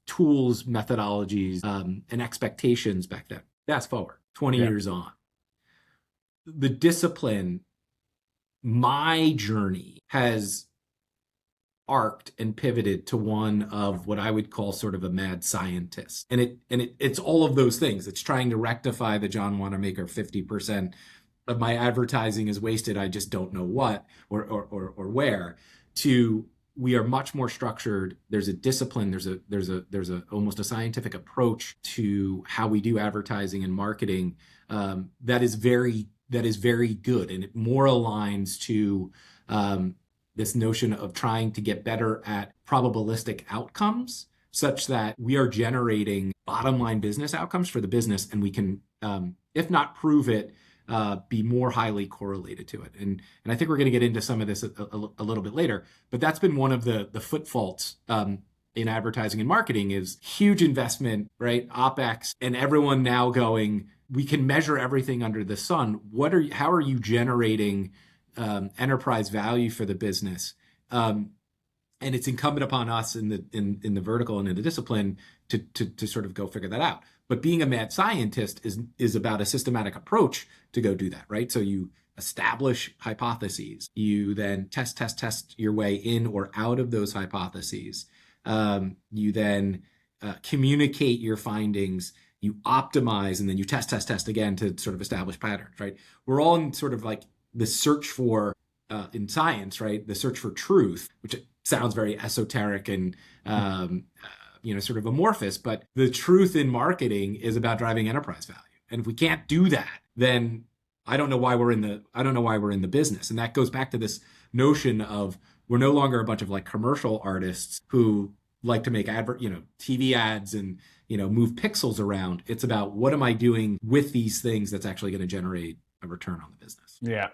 tools, methodologies, and expectations back then. Fast forward 20 years on. The discipline, my journey has arced and pivoted to one of what I would call sort of a mad scientist. And it's all of those things. It's trying to rectify the John Wanamaker 50% of my advertising is wasted, I just don't know what or where, to we are much more structured. There's a discipline, there's a almost a scientific approach to how we do advertising and marketing that is very good, and it more aligns to this notion of trying to get better at probabilistic outcomes, such that we are generating bottom line business outcomes for the business, and we can, if not prove it, be more highly correlated to it. And I think we're going to get into some of this a little bit later, but that's been one of the footfalls in advertising and marketing is huge investment, right? OpEx, and everyone now going, we can measure everything under the sun. How are you generating enterprise value for the business? And it's incumbent upon us in the vertical and in the discipline to sort of go figure that out. But being a mad scientist is about a systematic approach to go do that, right? So you establish hypotheses, you then test your way in or out of those hypotheses. You then communicate your findings, you optimize, and then you test again to sort of establish patterns, right? We're all in sort of like the search for, in science, right? The search for truth, which sounds very esoteric and, sort of amorphous, but the truth in marketing is about driving enterprise value. And if we can't do that, then I don't know why we're in the business. And that goes back to this notion of we're no longer a bunch of like commercial artists who like to make TV ads and, move pixels around. It's about what am I doing with these things that's actually going to generate a return on the business. Yeah.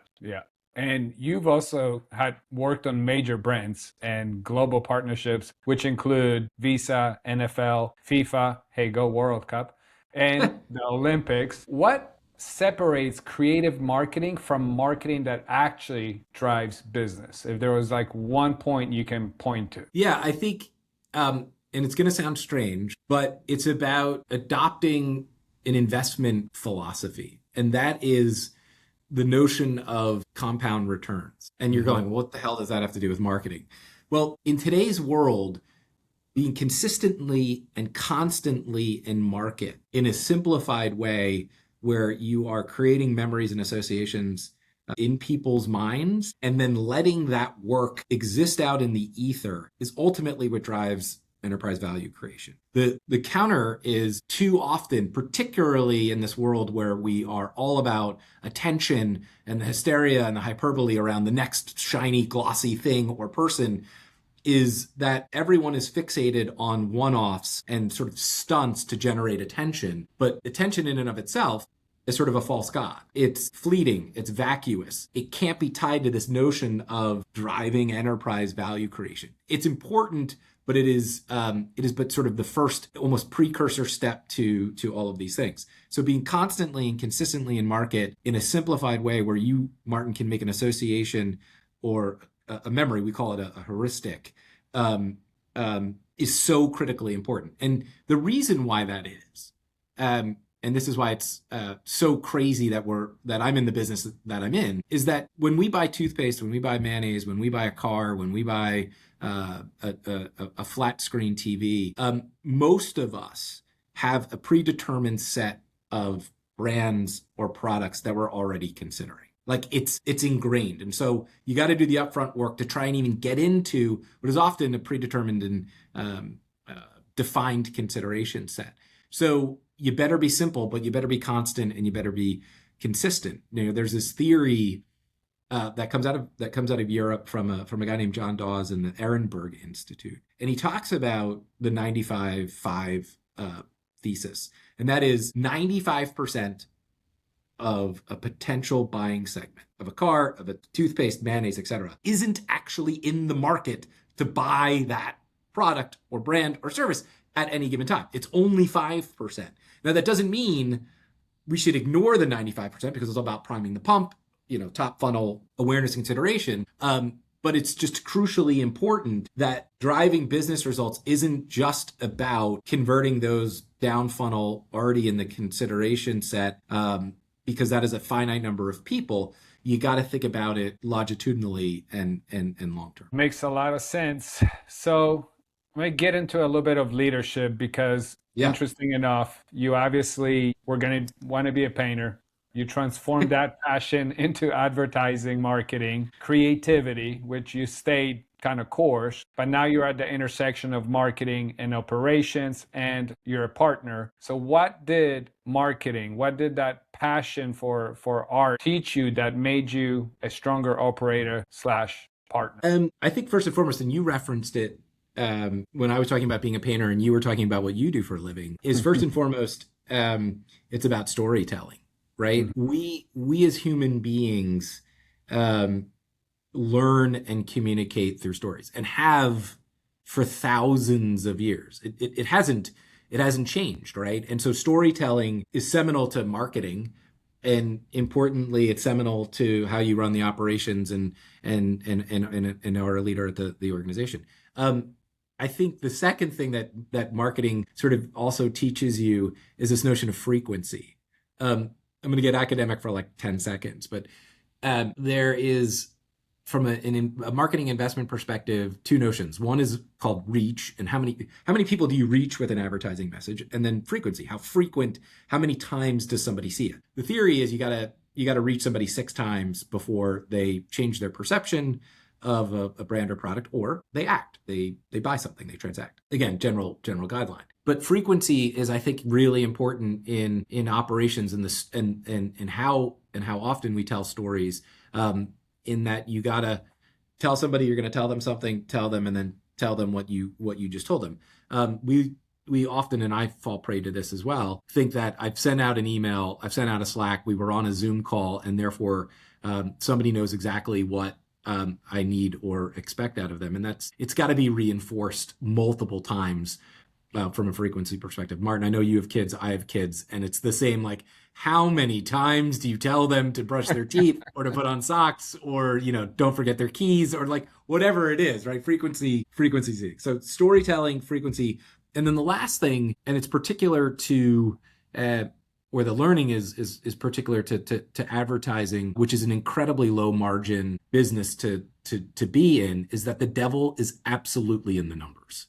And you've also had worked on major brands and global partnerships, which include Visa, NFL, FIFA, hey, go World Cup, and the Olympics. What separates creative marketing from marketing that actually drives business? If there was like one point you can point to. Yeah, I think, and it's going to sound strange, but it's about adopting an investment philosophy. And that is the notion of compound returns. And you're going, what the hell does that have to do with marketing? Well, in today's world, being consistently and constantly in market in a simplified way where you are creating memories and associations in people's minds and then letting that work exist out in the ether is ultimately what drives enterprise value creation. The counter is too often, particularly in this world where we are all about attention and the hysteria and the hyperbole around the next shiny, glossy thing or person, is that everyone is fixated on one-offs and sort of stunts to generate attention. But attention in and of itself is sort of a false god. It's fleeting, it's vacuous. It can't be tied to this notion of driving enterprise value creation. It's important, but it is but sort of the first almost precursor step to all of these things. So being constantly and consistently in market in a simplified way where you, Martin, can make an association or a memory, we call it a heuristic, is so critically important. And the reason why that is, and this is why it's so crazy that I'm in the business that I'm in, is that when we buy toothpaste, when we buy mayonnaise, when we buy a car, when we buy a flat screen TV, most of us have a predetermined set of brands or products that we're already considering. Like it's ingrained. And so you got to do the upfront work to try and even get into what is often a predetermined and defined consideration set. So you better be simple, but you better be constant and you better be consistent. There's this theory that comes out of Europe from a guy named John Dawes in the Ehrenberg Institute, and he talks about the 95-5 thesis, and that is 95% of a potential buying segment of a car, of a toothpaste, mayonnaise, etc., isn't actually in the market to buy that product or brand or service at any given time. It's only 5%. Now, that doesn't mean we should ignore the 95% because it's all about priming the pump, top funnel awareness consideration. But it's just crucially important that driving business results isn't just about converting those down funnel already in the consideration set, because that is a finite number of people. You got to think about it longitudinally and long term. Makes a lot of sense. So let me get into a little bit of leadership because interesting enough, you obviously were going to want to be a painter. You transformed that passion into advertising, marketing, creativity, which you stayed kind of course, but now you're at the intersection of marketing and operations and you're a partner. So what did marketing, what did that passion for art teach you that made you a stronger operator h partner? I think first and foremost, and you referenced it when I was talking about being a painter and you were talking about what you do for a living, is first and foremost, it's about storytelling. Right? We as human beings learn and communicate through stories and have for thousands of years. It hasn't changed, right? And so storytelling is seminal to marketing, and importantly, it's seminal to how you run the operations and are a leader at the organization. I think the second thing that marketing sort of also teaches you is this notion of frequency. I'm going to get academic for like 10 seconds, but there is, from a marketing investment perspective, two notions. One is called reach, and how many people do you reach with an advertising message, and then frequency. How many times does somebody see it? The theory is you gotta reach somebody 6 times before they change their perception of a brand or product, or they act, they buy something, they transact. Again, general guideline. But frequency is, I think, really important in operations and how often we tell stories. In that you gotta tell somebody you're gonna tell them something, tell them, and then tell them what you just told them. We often, and I fall prey to this as well, think that I've sent out an email, I've sent out a Slack, we were on a Zoom call, and therefore somebody knows exactly what I need or expect out of them. And it's got to be reinforced multiple times from a frequency perspective. Martin, I know you have kids, I have kids, and it's the same, like, how many times do you tell them to brush their teeth or to put on socks or, don't forget their keys or like whatever it is, right? Frequency. So storytelling, frequency. And then the last thing, and it's particular to where the learning is particular to advertising, which is an incredibly low margin business to be in, is that the devil is absolutely in the numbers.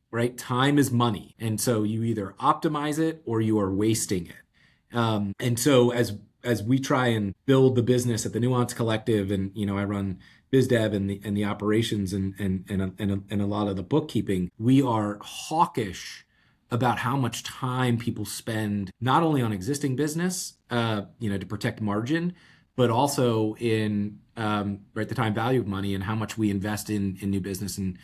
Right? Time is money. And so you either optimize it or you are wasting it. And so as we try and build the business at the Nuance Collective, and I run BizDev and the operations and a lot of the bookkeeping, we are hawkish about how much time people spend not only on existing business, to protect margin, but also in the time value of money and how much we invest in new business and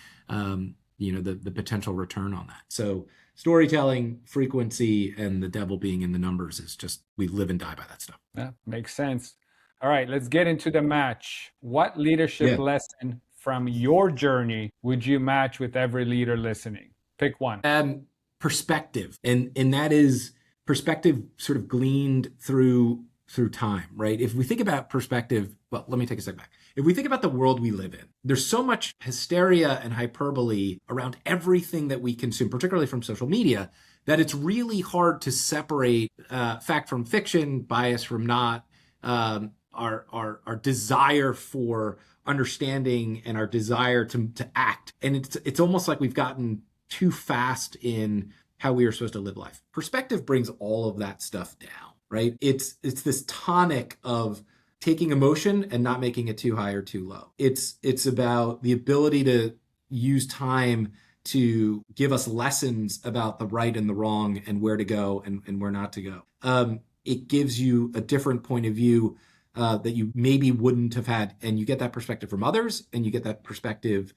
the potential return on that. So storytelling, frequency, and the devil being in the numbers is just, we live and die by that stuff. Yeah, makes sense. All right, let's get into the match. What leadership lesson from your journey would you match with every leader listening? Pick one. Perspective. And that is perspective sort of gleaned through time, right? If we think about perspective, well, let me take a step back. If we think about the world we live in, there's so much hysteria and hyperbole around everything that we consume, particularly from social media, that it's really hard to separate fact from fiction, bias from not, our desire for understanding and our desire to act. And it's almost like we've gotten too fast in how we are supposed to live life. Perspective brings all of that stuff down, right? It's this tonic of taking emotion and not making it too high or too low. It's about the ability to use time to give us lessons about the right and the wrong and where to go and where not to go. It gives you a different point of view that you maybe wouldn't have had, and you get that perspective from others, and you get that perspective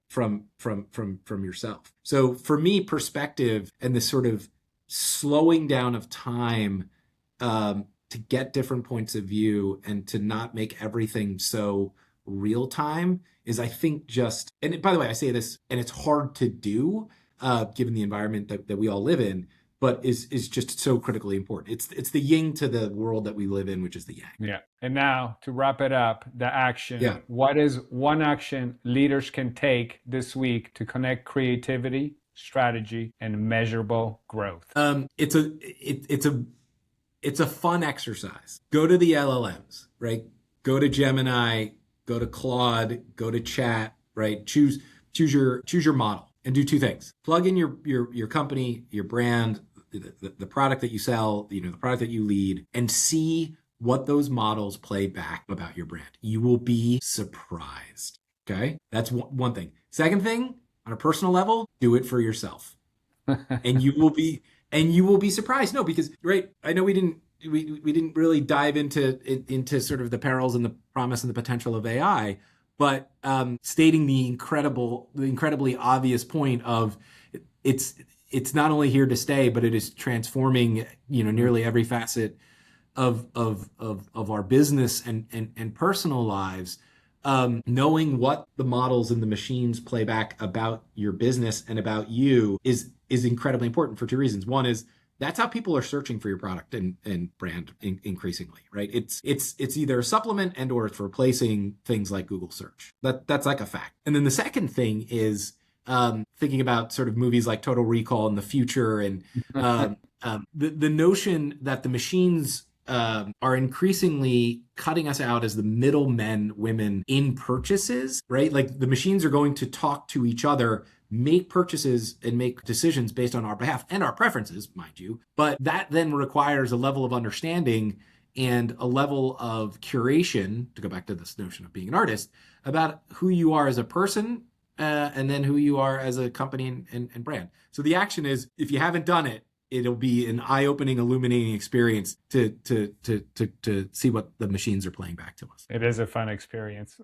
from yourself. So for me, perspective and this sort of slowing down of time to get different points of view and to not make everything so real time is, I think, just, and by the way, I say this, and it's hard to do given the environment that we all live in, but is just so critically important. It's the yin to the world that we live in, which is the yang. Yeah. And now to wrap it up, the action. Yeah. What is one action leaders can take this week to connect creativity, strategy, and measurable growth? It's a fun exercise. Go to the LLMs, right? Go to Gemini, go to Claude, go to Chat, right? Choose your model and do two things. Plug in your company, your brand, the product that you sell, the product that you lead, and see what those models play back about your brand. You will be surprised. Okay? That's one thing. Second thing, on a personal level, do it for yourself. And you will be surprised. No, because right, I know we didn't really dive into sort of the perils and the promise and the potential of AI, but stating the incredibly obvious point of it's not only here to stay, but it is transforming nearly every facet of our business and personal lives. Knowing what the models and the machines play back about your business and about you is incredibly important for two reasons. One is that's how people are searching for your product and brand increasingly, right? It's either a supplement and or it's replacing things like Google search. That's like a fact. And then the second thing is thinking about sort of movies like Total Recall in the future and the notion that the machines are increasingly cutting us out as the middlemen, women in purchases, right? Like the machines are going to talk to each other, make purchases and make decisions based on our behalf and our preferences, mind you. But that then requires a level of understanding and a level of curation, to go back to this notion of being an artist, about who you are as a person and then who you are as a company and brand. So the action is, if you haven't done it, it'll be an eye-opening, illuminating experience to see what the machines are playing back to us. It is a fun experience.